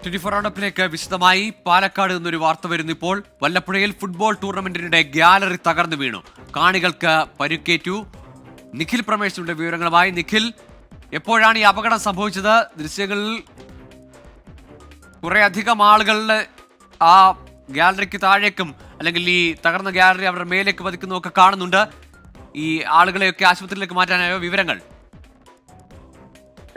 24 റൗണ്ടപ്പിലേക്ക് വിശദമായി പാലക്കാട് നിന്നൊരു വാർത്ത വരുന്നു. ഇപ്പോൾ വല്ലപ്പുഴയിൽ ഫുട്ബോൾ ടൂർണമെന്റിനിടെ ഗ്യാലറി തകർന്നു വീണു, കാണികൾക്ക് പരിക്കേറ്റു. നിഖിൽ പ്രമേശിന്റെ വിവരങ്ങളുമായി. നിഖിൽ, എപ്പോഴാണ് ഈ അപകടം സംഭവിച്ചത്? ദൃശ്യങ്ങളിൽ കുറെ അധികം ആളുകളുടെ ആ ഗ്യാലറിക്ക് താഴേക്കും അല്ലെങ്കിൽ ഈ തകർന്ന ഗ്യാലറി അവരുടെ മേലേക്ക് പതിക്കുന്നതൊക്കെ കാണുന്നുണ്ട്. ഈ ആളുകളെയൊക്കെ ആശുപത്രിയിലേക്ക് മാറ്റാനായോ? വിവരങ്ങൾ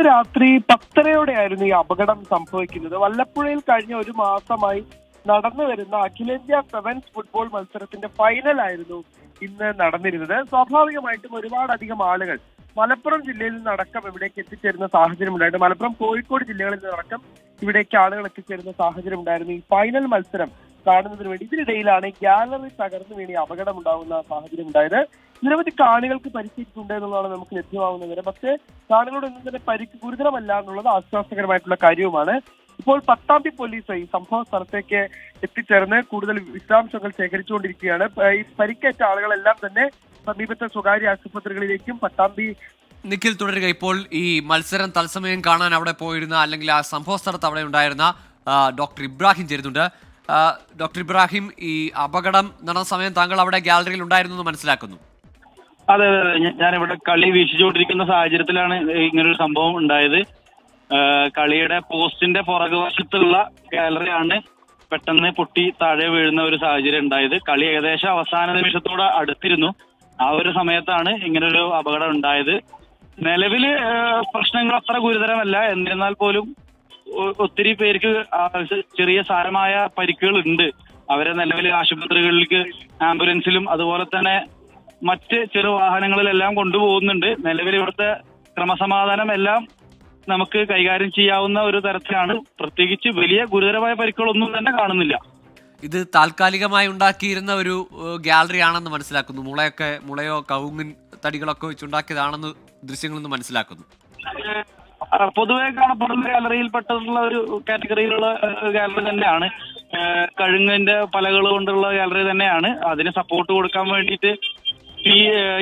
രാത്രി 10:30 ഈ അപകടം സംഭവിക്കുന്നത്. വല്ലപ്പുഴയിൽ കഴിഞ്ഞ ഒരു മാസമായി നടന്നു വരുന്ന അഖിലേന്ത്യാ സെവൻസ് ഫുട്ബോൾ മത്സരത്തിന്റെ ഫൈനൽ ആയിരുന്നു ഇന്ന് നടന്നിരുന്നത്. സ്വാഭാവികമായിട്ടും ഒരുപാടധികം ആളുകൾ മലപ്പുറം ജില്ലയിൽ നിന്നടക്കം ഇവിടേക്ക് എത്തിച്ചേരുന്ന സാഹചര്യം ഉണ്ടായിരുന്നു. മലപ്പുറം, കോഴിക്കോട് ജില്ലകളിൽ നിന്നടക്കം ഇവിടേക്ക് ആളുകൾ എത്തിച്ചേരുന്ന സാഹചര്യം ഉണ്ടായിരുന്നു. ഈ ഫൈനൽ മത്സരം കാണുന്നതിന് വേണ്ടി ഇതിനിടയിലാണ് ഗ്യാലറി തകർന്നു വീണി അപകടം ഉണ്ടാകുന്ന സാഹചര്യം ഉണ്ടായത്. നിരവധി കാണികൾക്ക് പരിക്കേറ്റിട്ടുണ്ട് എന്നുള്ളതാണ് നമുക്ക് ലഭ്യമാകുന്ന വിവരം. പക്ഷേ കാണികളുടെ ഒന്നും തന്നെ പരിക്ക് ഗുരുതരമല്ല എന്നുള്ളത് ആശ്വാസകരമായിട്ടുള്ള കാര്യവുമാണ്. ഇപ്പോൾ പട്ടാമ്പി പോലീസ് ഈ സംഭവ സ്ഥലത്തേക്ക് എത്തിച്ചേർന്ന് കൂടുതൽ വിശദാംശങ്ങൾ ശേഖരിച്ചുകൊണ്ടിരിക്കുകയാണ്. ഈ പരിക്കേറ്റ ആളുകളെല്ലാം തന്നെ സമീപത്തെ സ്വകാര്യ ആശുപത്രികളിലേക്കും പട്ടാമ്പി. നിഖിൽ, തുടരുക. ഇപ്പോൾ ഈ മത്സരം തത്സമയം കാണാൻ അവിടെ പോയിരുന്ന അല്ലെങ്കിൽ ആ സംഭവ സ്ഥലത്ത് അവിടെ ഉണ്ടായിരുന്ന ഡോക്ടർ ഇബ്രാഹിം ചേരുന്നുണ്ട്. ഡോക്ടർ ഇബ്രാഹിം, ഈ അപകടം നടന്ന സമയം താങ്കൾ അവിടെ ഗ്യാലറിയിൽ ഉണ്ടായിരുന്നു എന്ന് മനസ്സിലാക്കുന്നു. അതെ അതെ, ഞാനിവിടെ കളി വീക്ഷിച്ചുകൊണ്ടിരിക്കുന്ന സാഹചര്യത്തിലാണ് ഇങ്ങനൊരു സംഭവം ഉണ്ടായത്. കളിയുടെ പോസ്റ്റിന്റെ പുറകുവശത്തുള്ള ഗാലറിയാണ് പെട്ടെന്ന് പൊട്ടി താഴെ വീഴുന്ന ഒരു സാഹചര്യം ഉണ്ടായത്. കളി ഏകദേശം അവസാന നിമിഷത്തോട് അടുത്തിരുന്നു. ആ ഒരു സമയത്താണ് ഇങ്ങനൊരു അപകടം ഉണ്ടായത്. നിലവില് പ്രശ്നങ്ങൾ അത്ര ഗുരുതരമല്ല. എന്നിരുന്നാൽ പോലും ഒത്തിരി പേർക്ക് ചെറിയ സാരമായ പരിക്കുകൾ ഉണ്ട്. അവരെ നിലവിൽ ആശുപത്രികളിലേക്ക് ആംബുലൻസിലും അതുപോലെ തന്നെ മറ്റ് ചെറു വാഹനങ്ങളിലെല്ലാം കൊണ്ടുപോകുന്നുണ്ട്. നിലവിൽ ഇവിടുത്തെ ക്രമസമാധാനം എല്ലാം നമുക്ക് കൈകാര്യം ചെയ്യാവുന്ന ഒരു തരത്തിലാണ്. പ്രത്യേകിച്ച് വലിയ ഗുരുതരമായ പരിക്കുകളൊന്നും തന്നെ കാണുന്നില്ല. ഇത് താൽക്കാലികമായി ഉണ്ടാക്കിയിരുന്ന ഒരു ഗ്യാലറി ആണെന്ന് മനസ്സിലാക്കുന്നു. മുളയോ കവുങ്ങിൻ തടികളൊക്കെ വെച്ചുണ്ടാക്കിയതാണെന്ന് ദൃശ്യങ്ങളിൽ നിന്ന് മനസ്സിലാക്കുന്നു. പൊതുവെ കാണപ്പെടുന്ന ഗാലറിയിൽപ്പെട്ടുള്ള ഒരു കാറ്റഗറിയിലുള്ള ഗാലറി തന്നെയാണ്. കഴുങ്ങിന്റെ പലകൾ കൊണ്ടുള്ള ഗാലറി തന്നെയാണ്. അതിന് സപ്പോർട്ട് കൊടുക്കാൻ വേണ്ടിയിട്ട് ഈ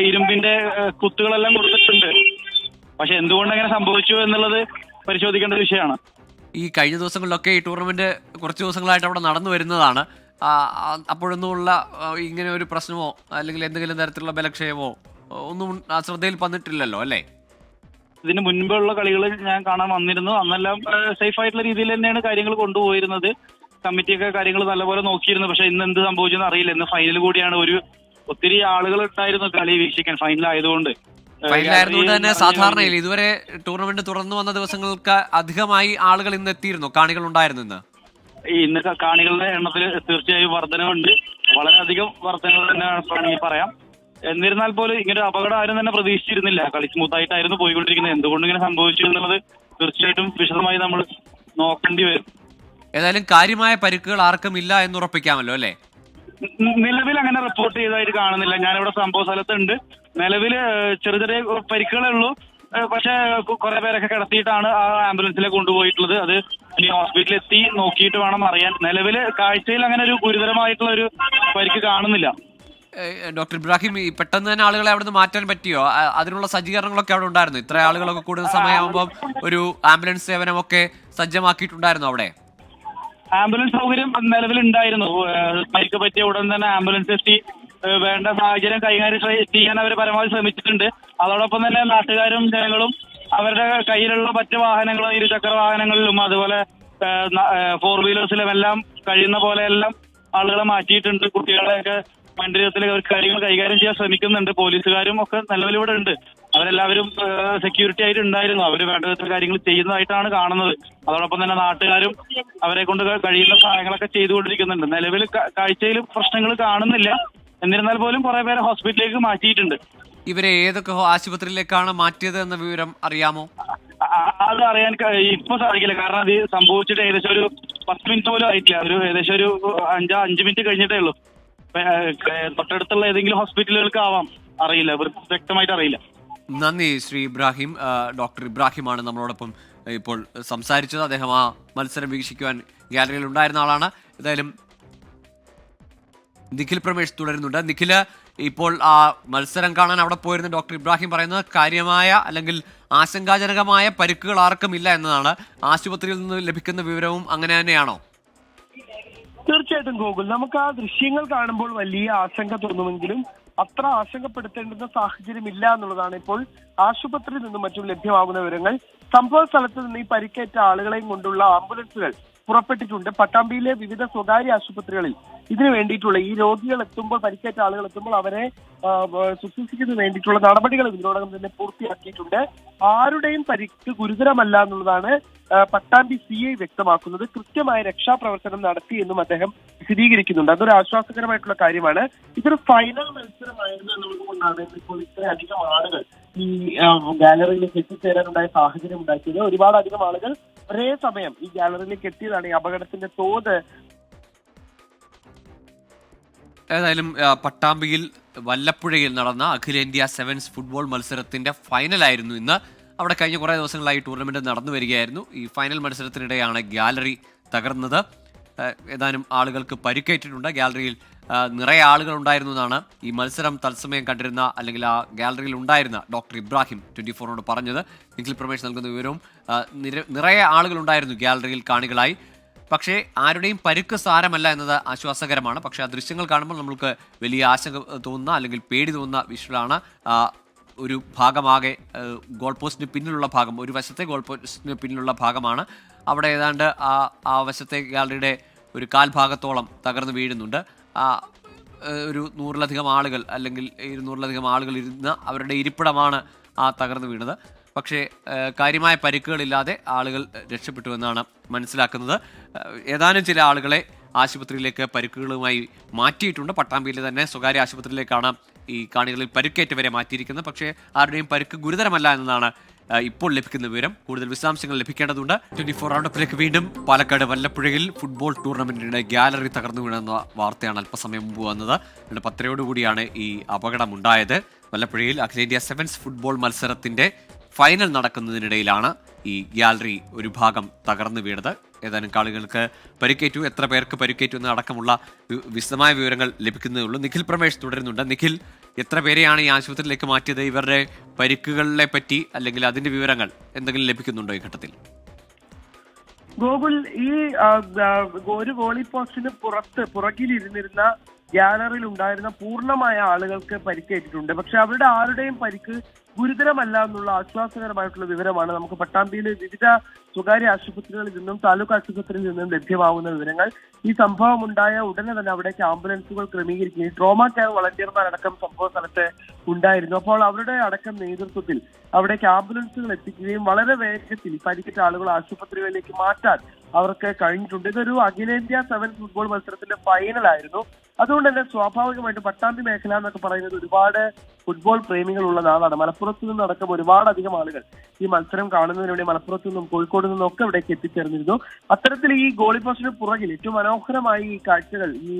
ഇരുമ്പിന്റെ കുത്തുകളെല്ലാം കൊടുത്തിട്ടുണ്ട്. പക്ഷെ എന്തുകൊണ്ട് അങ്ങനെ സംഭവിച്ചു എന്നുള്ളത് പരിശോധിക്കേണ്ട വിഷയമാണ്. ഈ കഴിഞ്ഞ ദിവസങ്ങളിലൊക്കെ ഈ ടൂർണമെന്റ് കുറച്ച് ദിവസങ്ങളായിട്ട് അവിടെ നടന്നു വരുന്നതാണ്. അപ്പോഴൊന്നുമുള്ള ഇങ്ങനെ ഒരു പ്രശ്നമോ അല്ലെങ്കിൽ എന്തെങ്കിലും തരത്തിലുള്ള ബലക്ഷയമോ ഒന്നും ശ്രദ്ധയിൽ വന്നിട്ടില്ലല്ലോ, അല്ലേ? ഇതിന് മുൻപുള്ള കളികൾ ഞാൻ കാണാൻ വന്നിരുന്നു. അന്നെല്ലാം സേഫ് ആയിട്ടുള്ള രീതിയിൽ തന്നെയാണ് കാര്യങ്ങൾ കൊണ്ടുപോയിരുന്നത്. കമ്മിറ്റിയൊക്കെ കാര്യങ്ങൾ നല്ലപോലെ നോക്കിയിരുന്നു. പക്ഷെ ഇന്ന് എന്ത് സംഭവിച്ചെന്ന് അറിയില്ല. ഇന്ന് ഫൈനൽ കൂടിയാണ്. ഒത്തിരി ആളുകൾ ഉണ്ടായിരുന്നു കളി വീക്ഷിക്കാൻ. ഫൈനലായതുകൊണ്ട് തന്നെ സാധാരണയിൽ ഇതുവരെ ടൂർണമെന്റ് തുറന്നു വന്ന ദിവസങ്ങൾക്ക് അധികമായി ആളുകൾ ഇന്ന് എത്തിയിരുന്നു, കാണികൾ ഉണ്ടായിരുന്നു. ഇന്ന് കാണികളുടെ എണ്ണത്തിൽ തീർച്ചയായും വർധനവുണ്ട്. വളരെയധികം വർധനവ് തന്നെ പറയാം. എന്നിരുന്നാൽ പോലും ഇങ്ങനെ അപകടം ആരും തന്നെ പ്രതീക്ഷിച്ചിരുന്നില്ല. കളി സ്മൂത്തായിട്ടായിരുന്നു പോയിക്കൊണ്ടിരിക്കുന്നത്. എന്തുകൊണ്ട് ഇങ്ങനെ സംഭവിച്ചു എന്നുള്ളത് തീർച്ചയായിട്ടും വിശദമായി നമ്മൾ നോക്കേണ്ടി വരും. ഏതായാലും കാര്യമായ പരിക്കുകൾ ആർക്കും ഇല്ല എന്ന് ഉറപ്പിക്കാമല്ലോ, അല്ലേ? നിലവിൽ അങ്ങനെ റിപ്പോർട്ട് ചെയ്തതായിട്ട് കാണുന്നില്ല. ഞാനിവിടെ സംഭവ സ്ഥലത്തുണ്ട്. നിലവിൽ ചെറിയ ചെറിയ പരിക്കുകളേ ഉള്ളൂ. പക്ഷെ കുറെ പേരൊക്കെ കിടത്തിയിട്ടാണ് ആ ആംബുലൻസിലേക്ക് കൊണ്ടുപോയിട്ടുള്ളത്. അത് ഇനി ഹോസ്പിറ്റലിൽ എത്തി നോക്കിയിട്ട് വേണം അറിയാൻ. നിലവിൽ കാഴ്ചയിൽ അങ്ങനെ ഒരു ഗുരുതരമായിട്ടുള്ള ഒരു പരിക്ക് കാണുന്നില്ല. ഡോക്ടർ ഇബ്രാഹിം, ഈ പെട്ടെന്ന് തന്നെ ആളുകളെ അവിടെ നിന്ന് മാറ്റാൻ പറ്റിയോ? അതിനുള്ള സജ്ജീകരണങ്ങളൊക്കെ അവിടെ ഉണ്ടായിരുന്നു? ഇത്ര ആളുകളൊക്കെ കൂടുന്ന സമയമാകുമ്പോൾ ഒരു ആംബുലൻസ് സേവനമൊക്കെ സജ്ജമാക്കിയിട്ടുണ്ടായിരുന്നു അവിടെ? ആംബുലൻസ് സൗകര്യം നിലവിൽ ഉണ്ടായിരുന്നു. പരിക്ക് പറ്റിയ ഉടൻ തന്നെ ആംബുലൻസ് എത്തി വേണ്ട സാഹചര്യം കൈകാര്യം ചെയ്യാൻ അവർ പരമാവധി ശ്രമിച്ചിട്ടുണ്ട്. അതോടൊപ്പം തന്നെ നാട്ടുകാരും ജനങ്ങളും അവരുടെ കയ്യിലുള്ള മറ്റ് വാഹനങ്ങളും ഇരുചക്ര വാഹനങ്ങളിലും അതുപോലെ 4 വീലേഴ്സിലും എല്ലാം കഴിയുന്ന പോലെ എല്ലാം ആളുകളെ മാറ്റിയിട്ടുണ്ട്. കുട്ടികളെയൊക്കെ മണ്ഡലത്തിൽ അവർ കാര്യങ്ങൾ കൈകാര്യം ചെയ്യാൻ ശ്രമിക്കുന്നുണ്ട്. പോലീസുകാരും ഒക്കെ നിലവിലിവിടെ ഉണ്ട്. അവരെല്ലാവരും സെക്യൂരിറ്റി ആയിട്ട് ഉണ്ടായിരുന്നു. അവർ വേണ്ട വിധത്തിൽ കാര്യങ്ങൾ ചെയ്യുന്നതായിട്ടാണ് കാണുന്നത്. അതോടൊപ്പം തന്നെ നാട്ടുകാരും അവരെ കൊണ്ട് കഴിയുന്ന സഹായങ്ങളൊക്കെ ചെയ്തുകൊണ്ടിരിക്കുന്നുണ്ട്. നിലവിൽ കാഴ്ചയിൽ പ്രശ്നങ്ങൾ കാണുന്നില്ല. എന്നിരുന്നാൽ പോലും കുറെ പേരെ ഹോസ്പിറ്റലിലേക്ക് മാറ്റിയിട്ടുണ്ട്. ഇവരെ ഏതൊക്കെ ആശുപത്രിയിലേക്കാണ് മാറ്റിയത് എന്ന വിവരം അറിയാമോ? അത് അറിയാൻ ഇപ്പൊ സാധിക്കില്ല. കാരണം അത് സംഭവിച്ചിട്ട് ഏകദേശം ഒരു 10 മിനിറ്റ് പോലും ആയിട്ടില്ല. ഏകദേശം ഒരു 5 മിനിറ്റ് കഴിഞ്ഞിട്ടേ ഉള്ളൂ. തൊട്ടടുത്തുള്ള ഏതെങ്കിലും ഹോസ്പിറ്റലുകൾക്ക് ആവാം, അറിയില്ല, വ്യക്തമായിട്ട് അറിയില്ല. നന്ദി ശ്രീ ഇബ്രാഹിം. ഡോക്ടർ ഇബ്രാഹിമാണ് നമ്മളോടൊപ്പം ഇപ്പോൾ സംസാരിച്ചത്. അദ്ദേഹം ആ മത്സരം വീക്ഷിക്കുവാൻ ഗ്യാലറിയിൽ ഉണ്ടായിരുന്ന ആളാണ്. ഏതായാലും നിഖിൽ പ്രമേഷ് തുടരുന്നുണ്ട്. നിഖിൽ, ഇപ്പോൾ ആ മത്സരം കാണാൻ അവിടെ പോയിരുന്ന ഡോക്ടർ ഇബ്രാഹിം പറയുന്നത് കാര്യമായ അല്ലെങ്കിൽ ആശങ്കാജനകമായ പരിക്കുകൾ ആർക്കും ഇല്ല എന്നതാണ്. ആശുപത്രിയിൽ നിന്ന് ലഭിക്കുന്ന വിവരവും അങ്ങനെ തന്നെയാണോ? തീർച്ചയായിട്ടും ഗോകുൽ, നമുക്ക് ആ ദൃശ്യങ്ങൾ കാണുമ്പോൾ വലിയ ആശങ്ക തോന്നുമെങ്കിലും അത്ര ആശങ്കപ്പെടുത്തേണ്ടുന്ന സാഹചര്യം ഇല്ല എന്നുള്ളതാണ് ഇപ്പോൾ ആശുപത്രിയിൽ നിന്നും മറ്റും ലഭ്യമാകുന്ന വിവരങ്ങൾ. സംഭവ സ്ഥലത്ത് നിന്ന് ഈ പരിക്കേറ്റ ആളുകളെയും കൊണ്ടുള്ള ആംബുലൻസുകൾ പുറപ്പെട്ടിട്ടുണ്ട്. പട്ടാമ്പിയിലെ വിവിധ സ്വകാര്യ ആശുപത്രികളിൽ ഇതിനു വേണ്ടിയിട്ടുള്ള ഈ രോഗികൾ എത്തുമ്പോൾ, പരിക്കേറ്റ ആളുകൾ എത്തുമ്പോൾ അവരെ ശുശ്രൂഷിക്കുന്നതിന് വേണ്ടിയിട്ടുള്ള നടപടികൾ ഇതിനോടകം തന്നെ പൂർത്തിയാക്കിയിട്ടുണ്ട്. ആരുടെയും പരിക്ക് ഗുരുതരമല്ല എന്നുള്ളതാണ് പട്ടാമ്പി CI വ്യക്തമാക്കുന്നത്. കൃത്യമായ രക്ഷാപ്രവർത്തനം നടത്തി എന്നും അദ്ദേഹം വിശദീകരിക്കുന്നുണ്ട്. അതൊരു ആശ്വാസകരമായിട്ടുള്ള കാര്യമാണ്. ഇതൊരു ഫൈനൽ മത്സരമായിരുന്നു എന്നുള്ളതുകൊണ്ടാണ് ഇപ്പോൾ ഇത്രയധികം ആളുകൾ ഈ ഗാലറിയിലേക്ക് എത്തിച്ചേരാനുണ്ടായ സാഹചര്യം ഉണ്ടാക്കിയത്. ഒരുപാട് അധികം ആളുകൾ ഒരേ സമയം ഈ ഗാലറിയിലേക്ക് എത്തിയതാണ് ഈ അപകടത്തിന്റെ തോത്. ഏതായാലും പട്ടാമ്പിയിൽ വല്ലപ്പുഴയിൽ നടന്ന അഖിലേന്ത്യാ സെവൻസ് ഫുട്ബോൾ മത്സരത്തിന്റെ ഫൈനലായിരുന്നു ഇന്ന്. അവിടെ കഴിഞ്ഞ കുറേ ദിവസങ്ങളായി ടൂർണമെന്റ് നടന്നു വരികയായിരുന്നു. ഈ ഫൈനൽ മത്സരത്തിനിടെയാണ് ഗാലറി തകർന്നത്. ഏതാനും ആളുകൾക്ക് പരിക്കേറ്റിട്ടുണ്ട്. ഗാലറിയിൽ നിറയെ ആളുകൾ ഉണ്ടായിരുന്നു എന്നാണ് ഈ മത്സരം തത്സമയം കണ്ടിരുന്ന അല്ലെങ്കിൽ ആ ഗാലറിയിൽ ഉണ്ടായിരുന്ന ഡോക്ടർ ഇബ്രാഹിം 24നോട് പറഞ്ഞത്. നിഖിൽ പ്രമേഷ് നൽകുന്ന വിവരവും നിറയെ ആളുകൾ ഉണ്ടായിരുന്നു ഗാലറിയിൽ കാണികളായി. പക്ഷേ ആരുടെയും പരുക്ക് സാരമല്ല എന്നത് ആശ്വാസകരമാണ്. പക്ഷേ ആ ദൃശ്യങ്ങൾ കാണുമ്പോൾ നമുക്ക് വലിയ ആശങ്ക തോന്നുന്ന അല്ലെങ്കിൽ പേടി തോന്നുന്ന വിഷ്വലാണ്. ഒരു ഭാഗമാകെ ഗോൾ പോസ്റ്റിന് പിന്നിലുള്ള ഭാഗം, ഒരു വശത്തെ ഗോൾ പോസ്റ്റിന് പിന്നിലുള്ള ഭാഗമാണ്. അവിടെ ഏതാണ്ട് ആ വശത്തെ ഗാലറിയുടെ ഒരു കാൽഭാഗത്തോളം തകർന്നു വീഴുന്നുണ്ട്. ഒരു 100-ലധികം ആളുകൾ അല്ലെങ്കിൽ 200-ലധികം ആളുകൾ ഇരുന്ന അവരുടെ ഇരിപ്പിടമാണ് ആ തകർന്നു വീണത്. പക്ഷേ കാര്യമായ പരിക്കുകളില്ലാതെ ആളുകൾ രക്ഷപ്പെട്ടു എന്നാണ് മനസ്സിലാക്കുന്നത്. ഏതാനും ചില ആളുകളെ ആശുപത്രിയിലേക്ക് പരിക്കുകളുമായി മാറ്റിയിട്ടുണ്ട്. പട്ടാമ്പിയിലെ തന്നെ സ്വകാര്യ ആശുപത്രിയിലേക്കാണ് ഈ കാണികളിൽ പരിക്കേറ്റവരെ മാറ്റിയിരിക്കുന്നത്. പക്ഷേ ആരുടെയും പരിക്ക് ഗുരുതരമല്ല എന്നതാണ് ഇപ്പോൾ ലഭിക്കുന്ന വിവരം. കൂടുതൽ വിശദാംശങ്ങൾ ലഭിക്കേണ്ടതുണ്ട്. 24 റൗണ്ടപ്പിലേക്ക് വീണ്ടും. പാലക്കാട് വല്ലപ്പുഴയിൽ ഫുട്ബോൾ ടൂർണമെന്റിനിടെ ഗാലറി തകർന്നു വീണെന്ന വാർത്തയാണ് അല്പസമയം മുമ്പ് വന്നത്. 10:30 ഈ അപകടമുണ്ടായത്. വല്ലപ്പുഴയിൽ അഖിലേന്ത്യാ സെവൻസ് ഫുട്ബോൾ മത്സരത്തിന്റെ ഫൈനൽ നടക്കുന്നതിനിടയിലാണ് ഈ ഗാലറി ഒരു ഭാഗം തകർന്നു വീണത്. ഏതാനും ആളുകൾക്ക് പരിക്കേറ്റു. എത്ര പേർക്ക് പരിക്കേറ്റു എന്ന അടക്കമുള്ള വിശദമായ വിവരങ്ങൾ ലഭിക്കുന്നതേ ഉള്ളൂ. നിഖിൽ പ്രമേഷ് തുടരുന്നുണ്ട്. നിഖിൽ, എത്ര പേരെയാണ് ഈ ആശുപത്രിയിലേക്ക് മാറ്റിയത്? ഇവരുടെ പരിക്കുകളെ പറ്റി അല്ലെങ്കിൽ അതിന്റെ വിവരങ്ങൾ എന്തെങ്കിലും ലഭിക്കുന്നുണ്ടോ ഈ ഘട്ടത്തിൽ? ഗോകുൽ, ഈ ഒരു ഗോളി പോസ്റ്റിന് പുറകിലിരുന്നിരുന്ന ഗാലറിയിൽ ഉണ്ടായിരുന്ന പൂർണ്ണമായ ആളുകൾക്ക് പരിക്കേറ്റിട്ടുണ്ട്. പക്ഷെ അവരുടെ ആരുടെയും പരിക്ക് ഗുരുതരമല്ല എന്നുള്ള ആശ്വാസകരമായിട്ടുള്ള വിവരമാണ് നമുക്ക് പട്ടാമ്പിയിലെ വിവിധ സ്വകാര്യ ആശുപത്രികളിൽ നിന്നും താലൂക്ക് ആശുപത്രിയിൽ നിന്നും ലഭ്യമാകുന്ന വിവരങ്ങൾ. ഈ സംഭവം ഉണ്ടായ ഉടനെ തന്നെ അവിടേക്ക് ആംബുലൻസുകൾ ക്രമീകരിക്കുകയും ട്രോമ കെയർ വളണ്ടിയർമാരടക്കം സംഭവ സ്ഥലത്ത് ഉണ്ടായിരുന്നു. അപ്പോൾ അവരുടെ അടക്കം നേതൃത്വത്തിൽ അവിടേക്ക് ആംബുലൻസുകൾ എത്തിക്കുകയും വളരെ വേഗത്തിൽ പരിക്കേറ്റ ആളുകൾ ആശുപത്രികളിലേക്ക് മാറ്റാൻ അവർക്ക് കഴിഞ്ഞിട്ടുണ്ട്. ഇതൊരു അഖിലേന്ത്യാ സെവൻസ് ഫുട്ബോൾ മത്സരത്തിന്റെ ഫൈനലായിരുന്നു. അതുകൊണ്ട് തന്നെ സ്വാഭാവികമായിട്ട് പട്ടാമ്പി മേഖല എന്നൊക്കെ പറയുന്നത് ഒരുപാട് ഫുട്ബോൾ പ്രേമികൾ ഉള്ള നാടാണ്. മലപ്പുറത്തു നിന്നടക്കം ഒരുപാട് അധികം ആളുകൾ ഈ മത്സരം കാണുന്നതിന് വേണ്ടി മലപ്പുറത്തു നിന്നും കോഴിക്കോട് നിന്നും ഒക്കെ ഇവിടേക്ക് എത്തിച്ചേർന്നിരുന്നു. അത്തരത്തിൽ ഈ ഗോളി പോസ്റ്റിന് പുറകിൽ ഏറ്റവും മനോഹരമായി ഈ കാഴ്ചകൾ, ഈ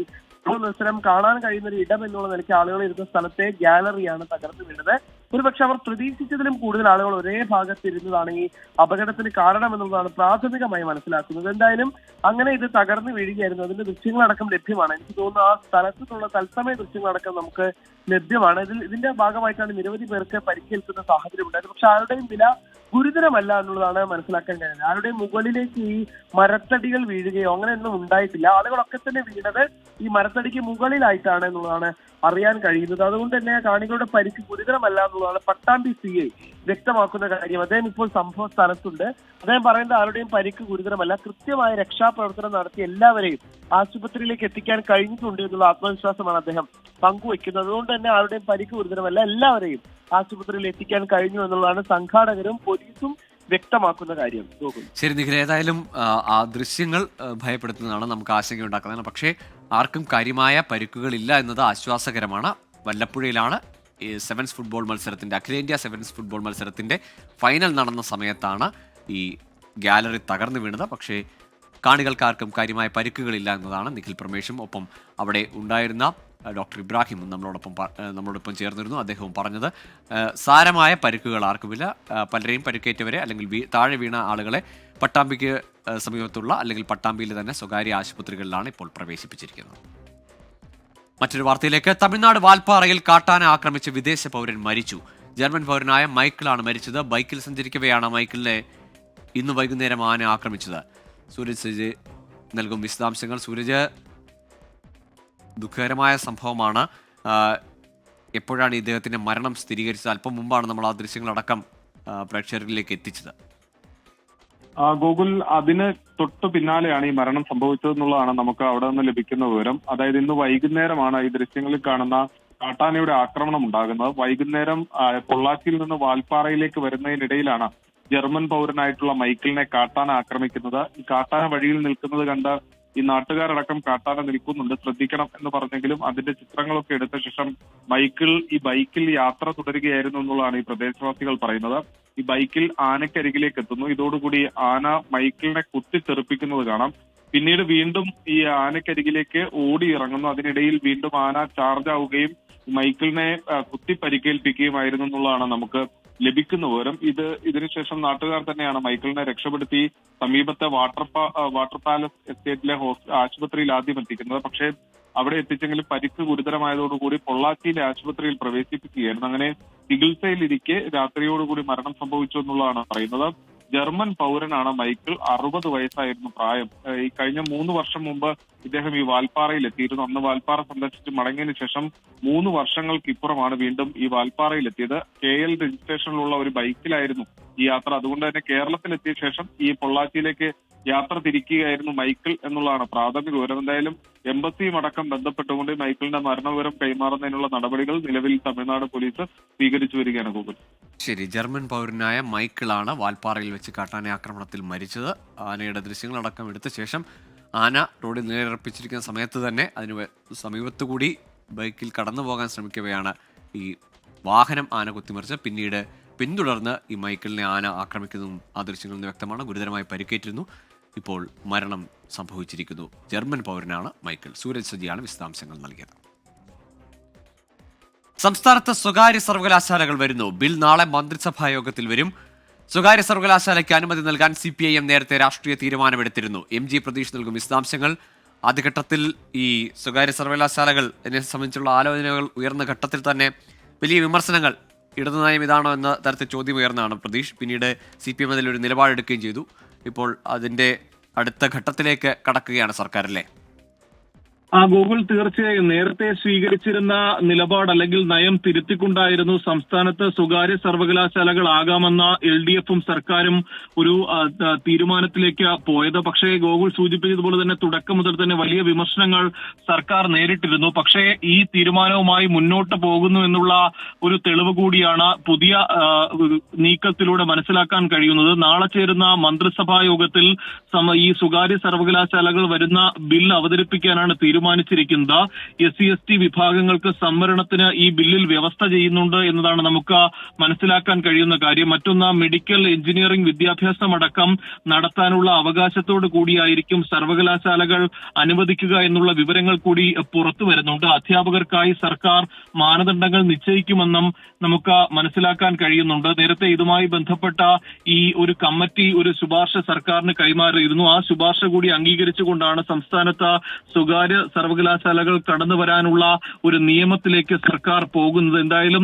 മത്സരം കാണാൻ കഴിയുന്ന ഒരു ഇടം എന്നുള്ള നിലയ്ക്ക് ആളുകൾ ഇരുന്ന സ്ഥലത്തെ ഗാലറിയാണ് തകർന്നു വീണത്. ഒരുപക്ഷെ അവർ പ്രതീക്ഷിച്ചതിലും കൂടുതൽ ആളുകൾ ഒരേ ഭാഗത്ത് ഇരുന്നതാണ് ഈ അപകടത്തിന് കാരണമെന്നുള്ളതാണ് പ്രാഥമികമായി മനസ്സിലാക്കുന്നത്. എന്തായാലും അങ്ങനെ ഇത് തകർന്നു വീഴുകയായിരുന്നു. അതിന്റെ ദൃശ്യങ്ങളടക്കം ലഭ്യമാണ്. എനിക്ക് തോന്നുന്നു ആ സ്ഥലത്തുള്ള തത്സമയ ദൃശ്യങ്ങളടക്കം നമുക്ക് ലഭ്യമാണ്. ഇതിന്റെ ഭാഗമായിട്ടാണ് നിരവധി പേർക്ക് പരിക്കേൽക്കുന്ന സാഹചര്യം ഉണ്ടായത്. പക്ഷെ ആരുടെയും നില ഗുരുതരമല്ല എന്നുള്ളതാണ് മനസ്സിലാക്കാൻ കഴിയുന്നത്. ആരുടെയും മുകളിലേക്ക് ഈ മരത്തടികൾ വീഴുകയോ അങ്ങനെയൊന്നും ഉണ്ടായിട്ടില്ല. ആളുകളൊക്കെ തന്നെ വീണത് ഈ മരത്തടിക്ക് മുകളിലായിട്ടാണ് എന്നുള്ളതാണ് അറിയാൻ കഴിയുന്നത്. അതുകൊണ്ട് തന്നെ കാണികളുടെ പരിക്ക് ഗുരുതരമല്ല എന്നുള്ളതാണ് പട്ടാമ്പി CI വ്യക്തമാക്കുന്ന കാര്യം. അദ്ദേഹം ഇപ്പോൾ സംഭവ സ്ഥലത്തുണ്ട്. അദ്ദേഹം പറയുന്നത് ആരുടെയും പരിക്ക് ഗുരുതരമല്ല, കൃത്യമായ രക്ഷാപ്രവർത്തനം നടത്തി എല്ലാവരെയും ആശുപത്രിയിലേക്ക് എത്തിക്കാൻ കഴിഞ്ഞിട്ടുണ്ട് എന്നുള്ള ആത്മവിശ്വാസമാണ് അദ്ദേഹം പങ്കുവയ്ക്കുന്നത്. അതുകൊണ്ട് തന്നെ ആരുടെയും പരിക്ക് ഗുരുതരമല്ല, എല്ലാവരെയും ആശുപത്രിയിൽ എത്തിക്കാൻ കഴിഞ്ഞു എന്നുള്ളതാണ് സംഘാടകരും പോലീസും വ്യക്തമാക്കുന്ന കാര്യം. ശരി നിഖിൽ, ഏതായാലും ആ ദൃശ്യങ്ങൾ ഭയപ്പെടുത്തുന്നതാണ്, നമുക്ക് ആശങ്കയുണ്ടാക്കുന്നതാണ്. പക്ഷേ ആർക്കും കാര്യമായ പരിക്കുകളില്ല എന്നത് ആശ്വാസകരമാണ്. വല്ലപ്പുഴയിലാണ് സെവൻസ് ഫുട്ബോൾ മത്സരത്തിന്റെ, അഖിലേന്ത്യാ സെവൻസ് ഫുട്ബോൾ മത്സരത്തിന്റെ ഫൈനൽ നടന്ന സമയത്താണ് ഈ ഗാലറി തകർന്നു വീണത്. പക്ഷേ കാണികൾക്കാർക്കും കാര്യമായ പരിക്കുകളില്ല എന്നതാണ് നിഖിൽ പ്രമേഷും ഒപ്പം അവിടെ ഉണ്ടായിരുന്ന ഡോക്ടർ ഇബ്രാഹിമും നമ്മളോടൊപ്പം ചേർന്നിരുന്നു. അദ്ദേഹവും പറഞ്ഞത് സാരമായ പരിക്കുകൾ ആർക്കുമില്ല. പലരെയും പരിക്കേറ്റവരെ അല്ലെങ്കിൽ താഴെ വീണ ആളുകളെ പട്ടാമ്പിക്ക് സമീപത്തുള്ള അല്ലെങ്കിൽ പട്ടാമ്പിയിലെ തന്നെ സ്വകാര്യ ആശുപത്രികളിലാണ് ഇപ്പോൾ പ്രവേശിപ്പിച്ചിരിക്കുന്നത്. മറ്റൊരു വാർത്തയിലേക്ക്. തമിഴ്നാട് വാൽപ്പാറയിൽ കാട്ടാന ആക്രമിച്ച് വിദേശ പൗരൻ മരിച്ചു. ജർമ്മൻ പൗരനായ മൈക്കിളാണ് മരിച്ചത്. ബൈക്കിൽ സഞ്ചരിക്കവെയാണ് മൈക്കിളിനെ ഇന്ന് വൈകുന്നേരം ആന ആക്രമിച്ചത്. സൂരജ് നൽകും വിശദാംശങ്ങൾ. സൂരജ്, ദുഃഖകരമായ സംഭവമാണ്. എപ്പോഴാണ് ഇദ്ദേഹത്തിന്റെ മരണം സ്ഥിരീകരിച്ചത്? അല്പം മുമ്പാണ് നമ്മൾ ആ ദൃശ്യങ്ങളടക്കം പ്രേക്ഷകരിലേക്ക് എത്തിച്ചത്. ഗൂഗിൾ, അതിന് തൊട്ടു പിന്നാലെയാണ് ഈ മരണം സംഭവിച്ചതെന്നുള്ളതാണ് നമുക്ക് അവിടെ നിന്ന് ലഭിക്കുന്ന വിവരം. അതായത് ഇന്ന് വൈകുന്നേരമാണ് ഈ ദൃശ്യങ്ങളിൽ കാണുന്ന കാട്ടാനയുടെ ആക്രമണം ഉണ്ടാകുന്നത്. വൈകുന്നേരം പൊള്ളാച്ചിയിൽ നിന്ന് വാൽപ്പാറയിലേക്ക് വരുന്നതിനിടയിലാണ് ജർമ്മൻ പൗരനായിട്ടുള്ള മൈക്കിളിനെ കാട്ടാന ആക്രമിക്കുന്നത്. ഈ കാട്ടാന വഴിയിൽ നിൽക്കുന്നത് കണ്ട് ഈ നാട്ടുകാരടക്കം കാട്ടാന നിൽക്കുന്നുണ്ട്, ശ്രദ്ധിക്കണം എന്ന് പറഞ്ഞെങ്കിലും അതിന്റെ ചിത്രങ്ങളൊക്കെ എടുത്ത ശേഷം മൈക്കിൾ ഈ ബൈക്കിൽ യാത്ര തുടരുകയായിരുന്നു എന്നുള്ളതാണ് ഈ പ്രദേശവാസികൾ പറയുന്നത്. ഈ ബൈക്കിൽ ആനക്കരികിലേക്ക് എത്തുന്നു. ഇതോടുകൂടി ആന മൈക്കിളിനെ കുത്തിത്തെറിപ്പിക്കുന്നത് കാണാം. പിന്നീട് വീണ്ടും ഈ ആനക്കരികിലേക്ക് ഓടി ഇറങ്ങുന്നു. അതിനിടയിൽ വീണ്ടും ആന ചാർജ് ആവുകയും മൈക്കിളിനെ കുത്തി പരിക്കേൽപ്പിക്കുകയുമായിരുന്നു എന്നുള്ളതാണ് നമുക്ക് ലഭിക്കുന്ന വിവരം. ഇതിനുശേഷം നാട്ടുകാർ തന്നെയാണ് മൈക്കിളിനെ രക്ഷപ്പെടുത്തി സമീപത്തെ വാട്ടർ പാലസ് എസ്റ്റേറ്റിലെ ആശുപത്രിയിൽ ആദ്യം എത്തിക്കുന്നത്. പക്ഷേ അവിടെ എത്തിച്ചെങ്കിലും പരിക്ക് ഗുരുതരമായതോടുകൂടി പൊള്ളാച്ചിയിലെ ആശുപത്രിയിൽ പ്രവേശിപ്പിക്കുകയായിരുന്നു. അങ്ങനെ ചികിത്സയിലിരിക്കെ രാത്രിയോടുകൂടി മരണം സംഭവിച്ചു എന്നുള്ളതാണ് പറയുന്നത്. ജർമ്മൻ പൗരനാണ് മൈക്കിൾ. 60 വയസ്സായിരുന്നു പ്രായം. ഈ കഴിഞ്ഞ 3 വർഷം മുമ്പ് ഇദ്ദേഹം ഈ വാൽപ്പാറയിൽ എത്തിയിരുന്നു. അന്ന് വാൽപ്പാറ സന്ദർശിച്ച് മടങ്ങിയതിനു ശേഷം 3 വർഷങ്ങൾക്കിപ്പുറമാണ് വീണ്ടും ഈ വാൽപ്പാറയിൽ എത്തിയത്. KL രജിസ്ട്രേഷനിലുള്ള ഒരു ബൈക്കിലായിരുന്നു ഈ യാത്ര. അതുകൊണ്ട് തന്നെ കേരളത്തിലെത്തിയ ശേഷം ഈ പൊള്ളാച്ചിയിലേക്ക് യാത്ര തിരിക്കുകയായിരുന്നു മൈക്കിൾ എന്നുള്ളതാണ് പ്രാഥമിക വിവരം. എന്തായാലും എംബസിയും അടക്കം ബന്ധപ്പെട്ടുകൊണ്ട് മൈക്കിളിന്റെ മരണവിവരം കൈമാറുന്നതിനുള്ള നടപടികൾ നിലവിൽ തമിഴ്നാട് പോലീസ് സ്വീകരിച്ചു വരികയാണ്. ഗൂഗിൾ, ശരി. ജർമ്മൻ പൗരനായ മൈക്കിളാണ് വാൽപ്പാറയിൽ വെച്ച് കാട്ടാന ആക്രമണത്തിൽ മരിച്ചത്. ആനയുടെ ദൃശ്യങ്ങളടക്കം എടുത്ത ശേഷം ആന റോഡിൽ നിലയുറപ്പിച്ചിരിക്കുന്ന സമയത്ത് തന്നെ അതിന് സമീപത്തുകൂടി ബൈക്കിൽ കടന്നു പോകാൻ ശ്രമിക്കവെയാണ് ഈ വാഹനം ആന കുത്തിമറിച്ച് പിന്നീട് പിന്തുടർന്ന് ഈ മൈക്കിളിനെ ആന ആക്രമിക്കുന്നതും ആ ദൃശ്യങ്ങളിൽ നിന്ന് വ്യക്തമാണ്. ഗുരുതരമായി പരിക്കേറ്റിരുന്നു. ഇപ്പോൾ മരണം സംഭവിച്ചിരിക്കുന്നു. ജർമ്മൻ പൗരനാണ് മൈക്കിൾ. സൂരജ് സജിയാണ് വിശദാംശങ്ങൾ നൽകിയത്. സംസ്ഥാനത്ത് സ്വകാര്യ സർവകലാശാലകൾ വരുന്നു. ബിൽ നാളെ മന്ത്രിസഭാ യോഗത്തിൽ വരും. സ്വകാര്യ സർവകലാശാലയ്ക്ക് അനുമതി നൽകാൻ CPIM നേരത്തെ രാഷ്ട്രീയ തീരുമാനമെടുത്തിരുന്നു. MG പ്രതീഷ് നൽകും വിശദാംശങ്ങൾ. ആദ്യഘട്ടത്തിൽ ഈ സ്വകാര്യ സർവകലാശാലകൾ എന്നെ സംബന്ധിച്ചുള്ള ആലോചനകൾ ഉയർന്ന ഘട്ടത്തിൽ തന്നെ വലിയ വിമർശനങ്ങൾ, ഇടതുനയം ഇതാണോ എന്ന തരത്തിൽ ചോദ്യം ഉയർന്നതാണ് പ്രതീഷ്. പിന്നീട് CPM അതിലൊരു നിലപാടെടുക്കുകയും ചെയ്തു. ഇപ്പോൾ അതിന്റെ അടുത്ത ഘട്ടത്തിലേക്ക് കടക്കുകയാണ് സർക്കാർ, അല്ലേ? ഗൂഗിൾ, തീർച്ചയായും നേരത്തെ സ്വീകരിച്ചിരുന്ന നിലപാട് അല്ലെങ്കിൽ നയം തിരുത്തിക്കൊണ്ടായിരുന്നു സംസ്ഥാനത്ത് സ്വകാര്യ സർവകലാശാലകൾ ആകാമെന്ന LDFും സർക്കാരും ഒരു തീരുമാനത്തിലേക്ക് പോയത്. പക്ഷേ ഗൂഗിൾ സൂചിപ്പിച്ചതുപോലെ തന്നെ തുടക്കം മുതൽ തന്നെ വലിയ വിമർശനങ്ങൾ സർക്കാർ നേരിട്ടിരുന്നു. പക്ഷേ ഈ തീരുമാനവുമായി മുന്നോട്ട് പോകുന്നു എന്നുള്ള ഒരു തെളിവ് കൂടിയാണ് പുതിയ നീക്കത്തിലൂടെ മനസ്സിലാക്കാൻ കഴിയുന്നത്. നാളെ ചേരുന്ന മന്ത്രിസഭാ യോഗത്തിൽ ഈ സ്വകാര്യ സർവകലാശാലകൾ വരുന്ന ബിൽ അവതരിപ്പിക്കാനാണ് തീരുമാനിച്ചിരിക്കുന്നത്. SC/ST വിഭാഗങ്ങൾക്ക് സംവരണത്തിന് ഈ ബില്ലിൽ വ്യവസ്ഥ ചെയ്യുന്നുണ്ട് എന്നതാണ് നമുക്ക് മനസ്സിലാക്കാൻ കഴിയുന്ന കാര്യം. മറ്റൊന്ന്, മെഡിക്കൽ എഞ്ചിനീയറിംഗ് വിദ്യാഭ്യാസമടക്കം നടത്താനുള്ള അവകാശത്തോടു കൂടിയായിരിക്കും സർവകലാശാലകൾ അനുവദിക്കുക എന്നുള്ള വിവരങ്ങൾ കൂടി പുറത്തു വരുന്നുണ്ട്. അധ്യാപകർക്കായി സർക്കാർ മാനദണ്ഡങ്ങൾ നിശ്ചയിക്കുമെന്നും നമുക്ക് മനസ്സിലാക്കാൻ കഴിയുന്നുണ്ട്. നേരത്തെ ഇതുമായി ബന്ധപ്പെട്ട ഈ ഒരു കമ്മിറ്റി ഒരു ശുപാർശ സർക്കാരിന് കൈമാറിയിരുന്നു. ആ ശുപാർശ കൂടി അംഗീകരിച്ചുകൊണ്ടാണ് സംസ്ഥാനത്ത് സ്വകാര്യ സർവകലാശാലകൾ കടന്നു വരാനുള്ള ഒരു നിയമത്തിലേക്ക് സർക്കാർ പോകുന്നത്. എന്തായാലും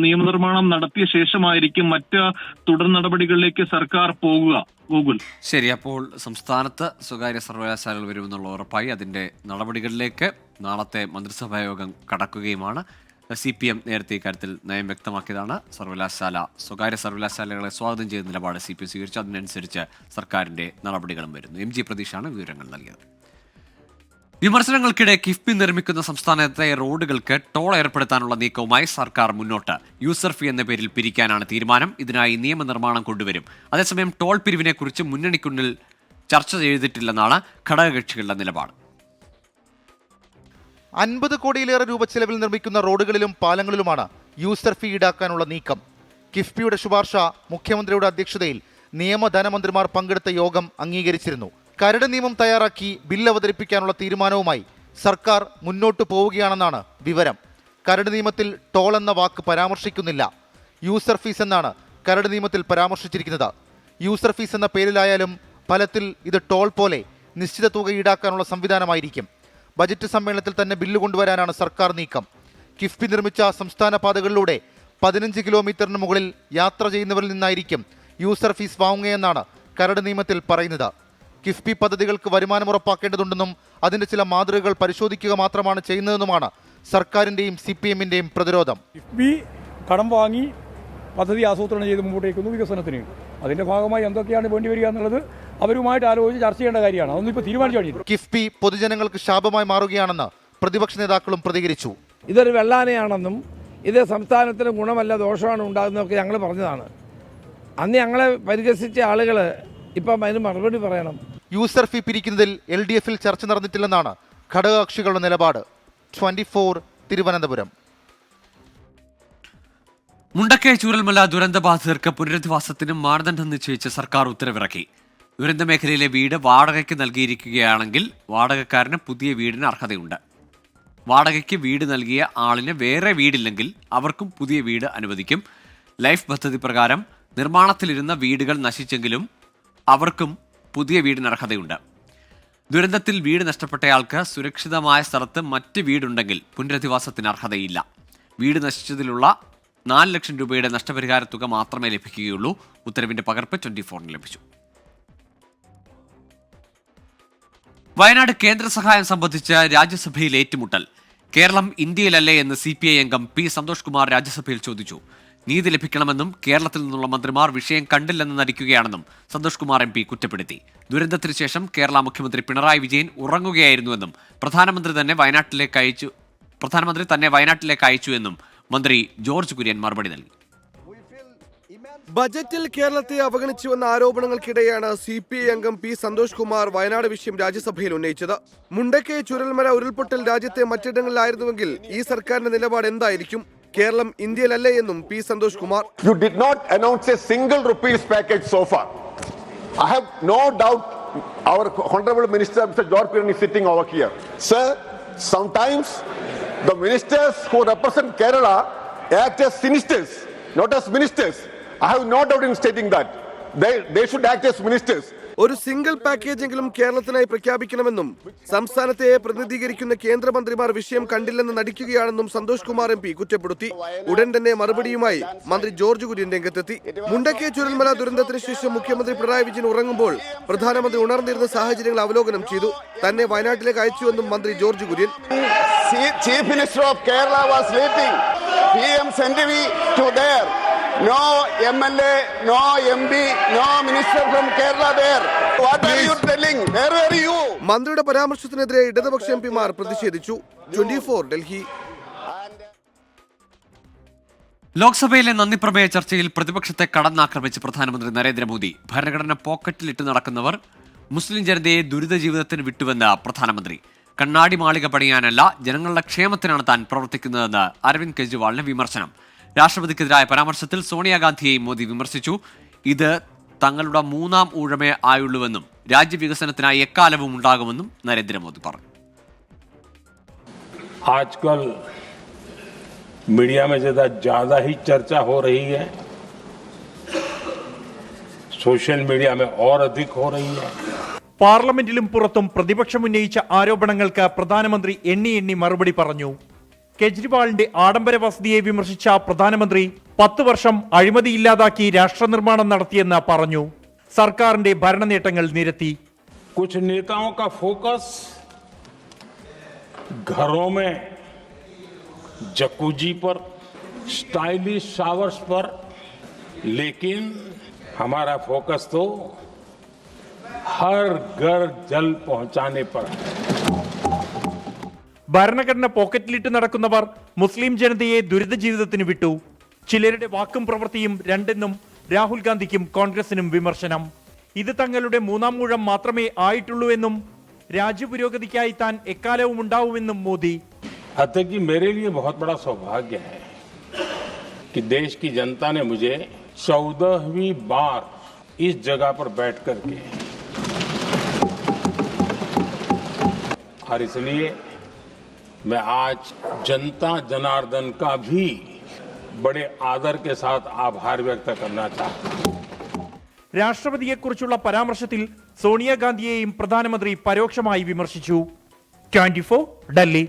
നിയമനിർമ്മാണം നടത്തിയ ശേഷമായിരിക്കും മറ്റ് തുടർ നടപടികളിലേക്ക് സർക്കാർ പോകുക. ഗൂഗിൾ, ശരി. അപ്പോൾ സംസ്ഥാനത്ത് സ്വകാര്യ സർവകലാശാലകൾ വരുമെന്നുള്ള ഉറപ്പായി. അതിന്റെ നടപടികളിലേക്ക് നാളത്തെ മന്ത്രിസഭാ യോഗം കടക്കുകയുമാണ്. CPM നേരത്തെ ഇക്കാര്യത്തിൽ നയം വ്യക്തമാക്കിയതാണ്. സ്വകാര്യ സർവകലാശാലകളെ സ്വാഗതം ചെയ്ത നിലപാട് CPM സ്വീകരിച്ചു. അതിനനുസരിച്ച് സർക്കാരിന്റെ നടപടികളും വരുന്നു. MG പ്രതീഷാണ് വിവരങ്ങൾ നൽകിയത്. വിമർശനങ്ങൾക്കിടെ കിഫ്ബി നിർമ്മിക്കുന്ന സംസ്ഥാനത്തെ റോഡുകൾക്ക് ടോൾ ഏർപ്പെടുത്താനുള്ള നീക്കവുമായി സർക്കാർ മുന്നോട്ട്. യൂസർ ഫീ എന്ന പേരിൽ പിരിക്കാനാണ് തീരുമാനം. ഇതിനായി നിയമനിർമ്മാണം കൊണ്ടുവരും. അതേസമയം ടോൾ പിരിവിനെക്കുറിച്ച് മുന്നണിക്കുള്ളിൽ ചർച്ച ചെയ്തിട്ടില്ലെന്നാണ് ഘടകകക്ഷികളുടെ നിലപാട്. 50 കോടിയിലേറെ രൂപ ചെലവിൽ നിർമ്മിക്കുന്ന റോഡുകളിലും പാലങ്ങളിലുമാണ് യൂസർ ഫീ ഈടാക്കാനുള്ള നീക്കം. കിഫ്ബിയുടെ ശുപാർശ മുഖ്യമന്ത്രിയുടെ അധ്യക്ഷതയിൽ ധനമന്ത്രിമാർ പങ്കെടുത്ത യോഗം അംഗീകരിച്ചിരുന്നു. കരട് നിയമം തയ്യാറാക്കി ബിൽ അവതരിപ്പിക്കാനുള്ള തീരുമാനവുമായി സർക്കാർ മുന്നോട്ടു പോവുകയാണെന്നാണ് വിവരം. കരട് നിയമത്തിൽ ടോൾ എന്ന വാക്ക് പരാമർശിക്കുന്നില്ല. യൂസർ ഫീസ് എന്നാണ് കരട് നിയമത്തിൽ പരാമർശിച്ചിരിക്കുന്നത്. യൂസർ ഫീസ് എന്ന പേരിലായാലും ഫലത്തിൽ ഇത് ടോൾ പോലെ നിശ്ചിത തുക ഈടാക്കാനുള്ള സംവിധാനമായിരിക്കും. ബജറ്റ് സമ്മേളനത്തിൽ തന്നെ ബില്ല് കൊണ്ടുവരാനാണ് സർക്കാർ നീക്കം. കിഫ്ബി നിർമ്മിച്ച സംസ്ഥാന പാതകളിലൂടെ 15 കിലോമീറ്ററിന് മുകളിൽ യാത്ര ചെയ്യുന്നവരിൽ നിന്നായിരിക്കും യൂസർ ഫീസ് വാങ്ങുകയെന്നാണ് കരട് നിയമത്തിൽ പറയുന്നത്. കിഫ്ബി പദ്ധതികൾക്ക് വരുമാനം ഉറപ്പാക്കേണ്ടതുണ്ടെന്നും അതിന്റെ ചില മാതൃകകൾ പരിശോധിക്കുക മാത്രമാണ് ചെയ്യുന്നതെന്നുമാണ് സർക്കാരിന്റെയും CPM-ന്റെയും പ്രതിരോധം. കിഫ്ബി കടം വാങ്ങി പദ്ധതി ആസൂത്രണം ചെയ്ത് മുമ്പോട്ടേക്കുന്നു വികസനത്തിന്. അതിന്റെ ഭാഗമായി എന്തൊക്കെയാണ് വേണ്ടി വരിക എന്നുള്ളത് അവരുമായിട്ട് ആലോചിച്ച് ചർച്ച ചെയ്യേണ്ട കാര്യമാണ്. അതൊന്നും ഇപ്പോൾ തീരുമാനിച്ചു കഴിഞ്ഞില്ല. കിഫ്ബി പൊതുജനങ്ങൾക്ക് ശാപമായി മാറുകയാണെന്ന് പ്രതിപക്ഷ നേതാക്കളും പ്രതികരിച്ചു. ഇതൊരു വെള്ളാനയാണെന്നും ഇത് സംസ്ഥാനത്തിന് ഗുണമല്ല ദോഷമാണ് ഉണ്ടാകുന്നതൊക്കെ ഞങ്ങൾ പറഞ്ഞതാണ്. അന്ന് ഞങ്ങളെ പരിഹസിച്ച ആളുകൾ ഇപ്പം അതിന് മറുപടി പറയണം. യൂസർ ഫീ പിരിക്കുന്നതിൽ LDF-ൽ ചർച്ച നടന്നിട്ടില്ലെന്നാണ് ഘടകകക്ഷികളുടെ നിലപാട്. 24 തിരുവനന്തപുരം. മുണ്ടക്കൈ ചൂരൽമല ദുരന്തബാധിതർക്ക് പുനരധിവാസത്തിനും മാനദണ്ഡം നിശ്ചയിച്ച് സർക്കാർ ഉത്തരവിറക്കി. ദുരന്ത മേഖലയിലെ വീട് വാടകയ്ക്ക് നൽകിയിരിക്കുകയാണെങ്കിൽ വാടകക്കാരന് പുതിയ വീടിന് അർഹതയുണ്ട്. വാടകയ്ക്ക് വീട് നൽകിയ ആളിന് വേറെ വീടില്ലെങ്കിൽ അവർക്കും പുതിയ വീട് അനുവദിക്കും. ലൈഫ് പദ്ധതി പ്രകാരം നിർമ്മാണത്തിലിരുന്ന വീടുകൾ നശിച്ചെങ്കിലും അവർക്കും പുതിയ വീടിന് അർഹതയുണ്ട്. ദുരന്തത്തിൽ വീട് നഷ്ടപ്പെട്ടയാൾക്ക് സുരക്ഷിതമായ സ്ഥലത്ത് മറ്റ് വീടുണ്ടെങ്കിൽ പുനരധിവാസത്തിന് അർഹതയില്ല. വീട് നശിച്ചതിലുള്ള 4 ലക്ഷം രൂപയുടെ നഷ്ടപരിഹാര തുക മാത്രമേ ലഭിക്കുകയുള്ളൂ. ഉത്തരവിന്റെ പകർപ്പ് 24-ന് ലഭിച്ചു. വയനാട് കേന്ദ്ര സഹായം സംബന്ധിച്ച് രാജ്യസഭയിൽ ഏറ്റുമുട്ടൽ. കേരളം ഇന്ത്യയിലല്ലേ എന്ന് CPI അംഗം P. സന്തോഷ് കുമാർ രാജ്യസഭയിൽ ചോദിച്ചു. നീതി ലഭിക്കണമെന്നും കേരളത്തിൽ നിന്നുള്ള മന്ത്രിമാർ വിഷയം കണ്ടില്ലെന്ന് നടിക്കുകയാണെന്നും സന്തോഷ് കുമാർ MP കുറ്റപ്പെടുത്തി. ദുരന്തത്തിന് ശേഷം കേരള മുഖ്യമന്ത്രി പിണറായി വിജയൻ ഉറങ്ങുകയായിരുന്നുവെന്നും പ്രധാനമന്ത്രി തന്നെ വയനാട്ടിലേക്ക് അയച്ചു എന്നും മന്ത്രി ജോർജ് കുര്യൻ മറുപടി നൽകി. ബജറ്റിൽ കേരളത്തെ അവഗണിച്ചുവെന്ന ആരോപണങ്ങൾക്കിടെയാണ് CPI അംഗം P. സന്തോഷ് കുമാർ വയനാട് വിഷയം രാജ്യസഭയിൽ ഉന്നയിച്ചത്. മുണ്ടക്കൈ ചുരൽമല ഉരുൾപൊട്ടൽ രാജ്യത്തെ മറ്റിടങ്ങളിലായിരുന്നുവെങ്കിൽ ഈ സർക്കാരിന്റെ നിലപാട് എന്തായിരിക്കും? കേരളം ഇന്ത്യയിലല്ലേ എന്നും P. Santhosh Kumar. You did not announce a single rupees package so far. I have no doubt our honorable minister Mr. George Kurin is sitting over here. Sir, sometimes the ministers who represent Kerala act as ministers, not as ministers. I have no doubt in stating that. They should act as ministers. ഒരു single പാക്കേജെങ്കിലും കേരളത്തിനായി പ്രഖ്യാപിക്കണമെന്നും സംസ്ഥാനത്തെ പ്രതിനിധീകരിക്കുന്ന കേന്ദ്രമന്ത്രിമാർ വിഷയം കണ്ടില്ലെന്ന് നടിക്കുകയാണെന്നും Santhosh Kumar MP കുറ്റപ്പെടുത്തി. ഉടൻ തന്നെ മറുപടിയുമായി മന്ത്രി ജോർജ് കുര്യൻ രംഗത്തെത്തി. മുണ്ടക്കൈ ചുരൽമല ദുരന്തത്തിന് ശേഷം മുഖ്യമന്ത്രി പിണറായി വിജയൻ ഉറങ്ങുമ്പോൾ പ്രധാനമന്ത്രി ഉണർന്നിരുന്ന സാഹചര്യങ്ങൾ അവലോകനം ചെയ്തു. തന്നെ വയനാട്ടിലേക്ക് അയച്ചുവെന്നും മന്ത്രി George Kurian. Chief Minister of Kerala was sleeping. PM sent me to there. No MLA, no MP, no minister from Kerala there. What are you telling? Where were you? മന്ത്രിയുടെ പരാമർശത്തിനെതിരെ ഇടതുപക്ഷ MPമാർ പ്രതിഷേധിച്ചു. 24 ഡൽഹി. ലോക്സഭയിലെ നന്ദിപ്രമേയ ചർച്ചയിൽ പ്രതിപക്ഷത്തെ കടന്നാക്രമിച്ച് പ്രധാനമന്ത്രി നരേന്ദ്രമോദി. ഭരണഘടന പോക്കറ്റിലിട്ട് നടക്കുന്നവർ മുസ്ലിം ജനതയെ ദുരിത ജീവിതത്തിന് വിട്ടുവെന്ന് പ്രധാനമന്ത്രി. കണ്ണാടി മാളിക പണിയാനല്ല, ജനങ്ങളുടെ ക്ഷേമത്തിനാണ് താൻ പ്രവർത്തിക്കുന്നതെന്ന് അരവിന്ദ് കെജ്രിവാളിന് വിമർശനം. രാഷ്ട്രപതിക്കെതിരായ പരാമർശത്തിൽ സോണിയാഗാന്ധിയെയും മോദി വിമർശിച്ചു. ഇത് തങ്ങളുടെ 3ാം ഊഴമേ ആയുള്ളൂവെന്നും രാജ്യവികസനത്തിനായി എക്കാലവും ഉണ്ടാകുമെന്നും നരേന്ദ്രമോദി പറഞ്ഞു. आजकल मीडिया में ज्यादा ही चर्चा हो रही है, सोशल मीडिया में और अधिक हो रही है. പാർലമെന്റിലും പുറത്തും പ്രതിപക്ഷം ഉന്നയിച്ച ആരോപണങ്ങൾക്ക് പ്രധാനമന്ത്രി എണ്ണി മറുപടി പറഞ്ഞു. കെജ്രിവാളിന്റെ ആഡംബര വസതിയെ വിമർശിച്ച പ്രധാനമന്ത്രി 10 വർഷം അഴിമതി ഇല്ലാതാക്കി രാഷ്ട്ര നിർമ്മാണം നടത്തിയെന്ന് പറഞ്ഞു. സർക്കാരിന്റെ ഭരണ നേട്ടങ്ങൾ നിരത്തി. कुछ नेताओं का फोकस घरों में जकूजी पर, स्टाइलिश शावर्स पर, लेकिन हमारा फोकस तो हर घर जल पहुंचाने पर. ഭരണഘടന പോക്കറ്റിലിട്ട് നടക്കുന്നവർ മുസ്ലിം ജനതയെ ദുരിത ജീവിതത്തിന് വിട്ടു. ചിലരുടെ വാക്കും പ്രവൃത്തിയും രണ്ടെന്നും രാഹുൽ ഗാന്ധിക്കും കോൺഗ്രസിനും വിമർശനം. ഇത് തങ്ങളുടെ 3ാം ഊഴം മാത്രമേ ആയിട്ടുള്ളൂ എന്നും രാജ്യപുരോഗതിക്കായി താൻ എക്കാലവും ഉണ്ടാവുമെന്നും മോദി. अतः कि मेरे लिए बहुत बड़ा सौभाग्य है कि देश की जनता ने मुझे 14वीं बार इस जगह पर बैठ करके, और इसलिए मैं आज जनता जनार्दन का भी बड़े आदर के साथ आभार व्यक्त करना चाहता हूं. രാഷ്ട്രപതിയെക്കുറിച്ചുള്ള പരാമർശത്തിൽ സോണിയാഗാന്ധിയെയും പ്രധാനമന്ത്രി പരോക്ഷമായി വിമർശിച്ചു. 24 ഡൽഹി.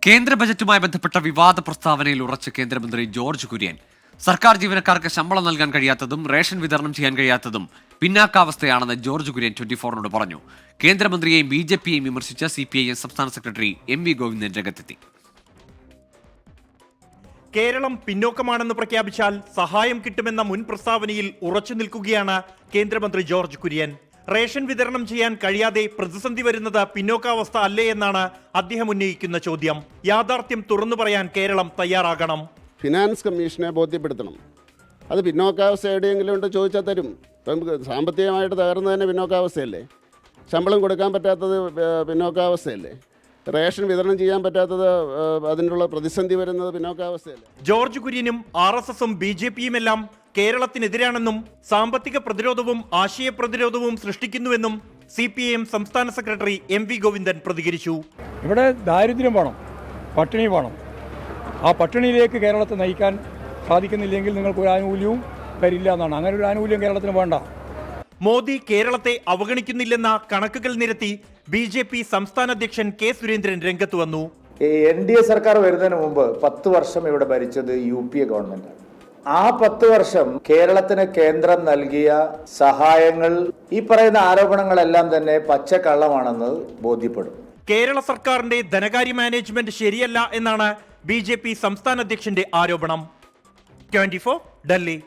കേന്ദ്ര ബജറ്റുമായി ബന്ധപ്പെട്ട വിവാദ പ്രസ്താവനയിൽ ഉറച്ച കേന്ദ്രമന്ത്രി ജോർജ് കുര്യൻ. സർക്കാർ ജീവനക്കാർക്ക് ശമ്പളം നൽകാൻ കഴിയാത്തതും റേഷൻ വിതരണം ചെയ്യാൻ കഴിയാത്തതും പിന്നാക്കാവസ്ഥയാണെന്ന് ജോർജ് കുര്യൻ 24നോട് പറഞ്ഞു. കേന്ദ്രമന്ത്രിയെയും BJPയെയും വിമർശിച്ച CPIM സംസ്ഥാന സെക്രട്ടറി MV ഗോവിന്ദൻ രംഗത്തെത്തി. കേരളം പിന്നോക്കമാണെന്ന് പ്രഖ്യാപിച്ചാൽ സഹായം കിട്ടുമെന്ന മുൻ പ്രസ്താവനയിൽ ഉറച്ചു നിൽക്കുകയാണ് കേന്ദ്രമന്ത്രി ജോർജ് കുര്യൻ. റേഷൻ വിതരണം ചെയ്യാൻ കഴിയാതെ പ്രതിസന്ധി വരുന്നത് പിന്നോക്കാവസ്ഥ അല്ലേ എന്നാണ് അദ്ദേഹം ഉന്നയിക്കുന്ന ചോദ്യം. യാഥാർത്ഥ്യം തുറന്നു പറയാൻ കേരളം തയ്യാറാകണം. ഫിനാൻസ് കമ്മീഷനെ ബോധ്യപ്പെടുത്തണം. അത് പിന്നോക്കാവസ്ഥ എവിടെയെങ്കിലും ഉണ്ട് ചോദിച്ചാൽ തരും. ഇപ്പം സാമ്പത്തികമായിട്ട് തകർന്നതന്നെ പിന്നോക്കാവസ്ഥയല്ലേ? ശമ്പളം കൊടുക്കാൻ പറ്റാത്തത് പിന്നോക്കാവസ്ഥയല്ലേ? റേഷൻ വിതരണം ചെയ്യാൻ പറ്റാത്തത് അതിനുള്ള പ്രതിസന്ധി വരുന്നത് പിന്നോക്കാവസ്ഥയല്ലേ? ജോർജ് കുര്യനും RSSും BJPയും എല്ലാം കേരളത്തിനെതിരാണെന്നും സാമ്പത്തിക പ്രതിരോധവും ആശയ പ്രതിരോധവും സൃഷ്ടിക്കുന്നുവെന്നും CPIM സംസ്ഥാന സെക്രട്ടറി MV ഗോവിന്ദൻ പ്രതികരിച്ചു. ഇവിടെ ദാരിദ്ര്യം വേണം, പട്ടിണി വേണം. ആ പട്ടിണിയിലേക്ക് കേരളത്തെ നയിക്കാൻ സാധിക്കുന്നില്ലെങ്കിൽ നിങ്ങൾക്ക് ഒരു ആനുകൂല്യവും തരില്ല എന്നാണ്. അങ്ങനെ ഒരു ആനുകൂല്യം കേരളത്തിന് വേണ്ട. മോദി കേരളത്തെ അവഗണിക്കുന്നില്ലെന്ന കണക്കുകൾ നിരത്തി BJP സംസ്ഥാന അധ്യക്ഷൻ K സുരേന്ദ്രൻ രംഗത്ത് വന്നു. NDA സർക്കാർ വരുന്നതിന് മുമ്പ് 10 വർഷം ഇവിടെ ഭരിച്ചത് UPA ഗവൺമെന്റാണ്. ആ 10 വർഷം കേരളത്തിന് കേന്ദ്രം നൽകിയ സഹായങ്ങൾ, ഈ പറയുന്ന ആരോപണങ്ങളെല്ലാം തന്നെ പച്ചക്കള്ളമാണെന്ന് ബോധ്യപ്പെടും. കേരള സർക്കാരിന്റെ ധനകാര്യ മാനേജ്മെന്റ് ശരിയല്ല എന്നാണ് BJP സംസ്ഥാന അധ്യക്ഷന്റെ ആരോപണം. 24 ഡൽഹി.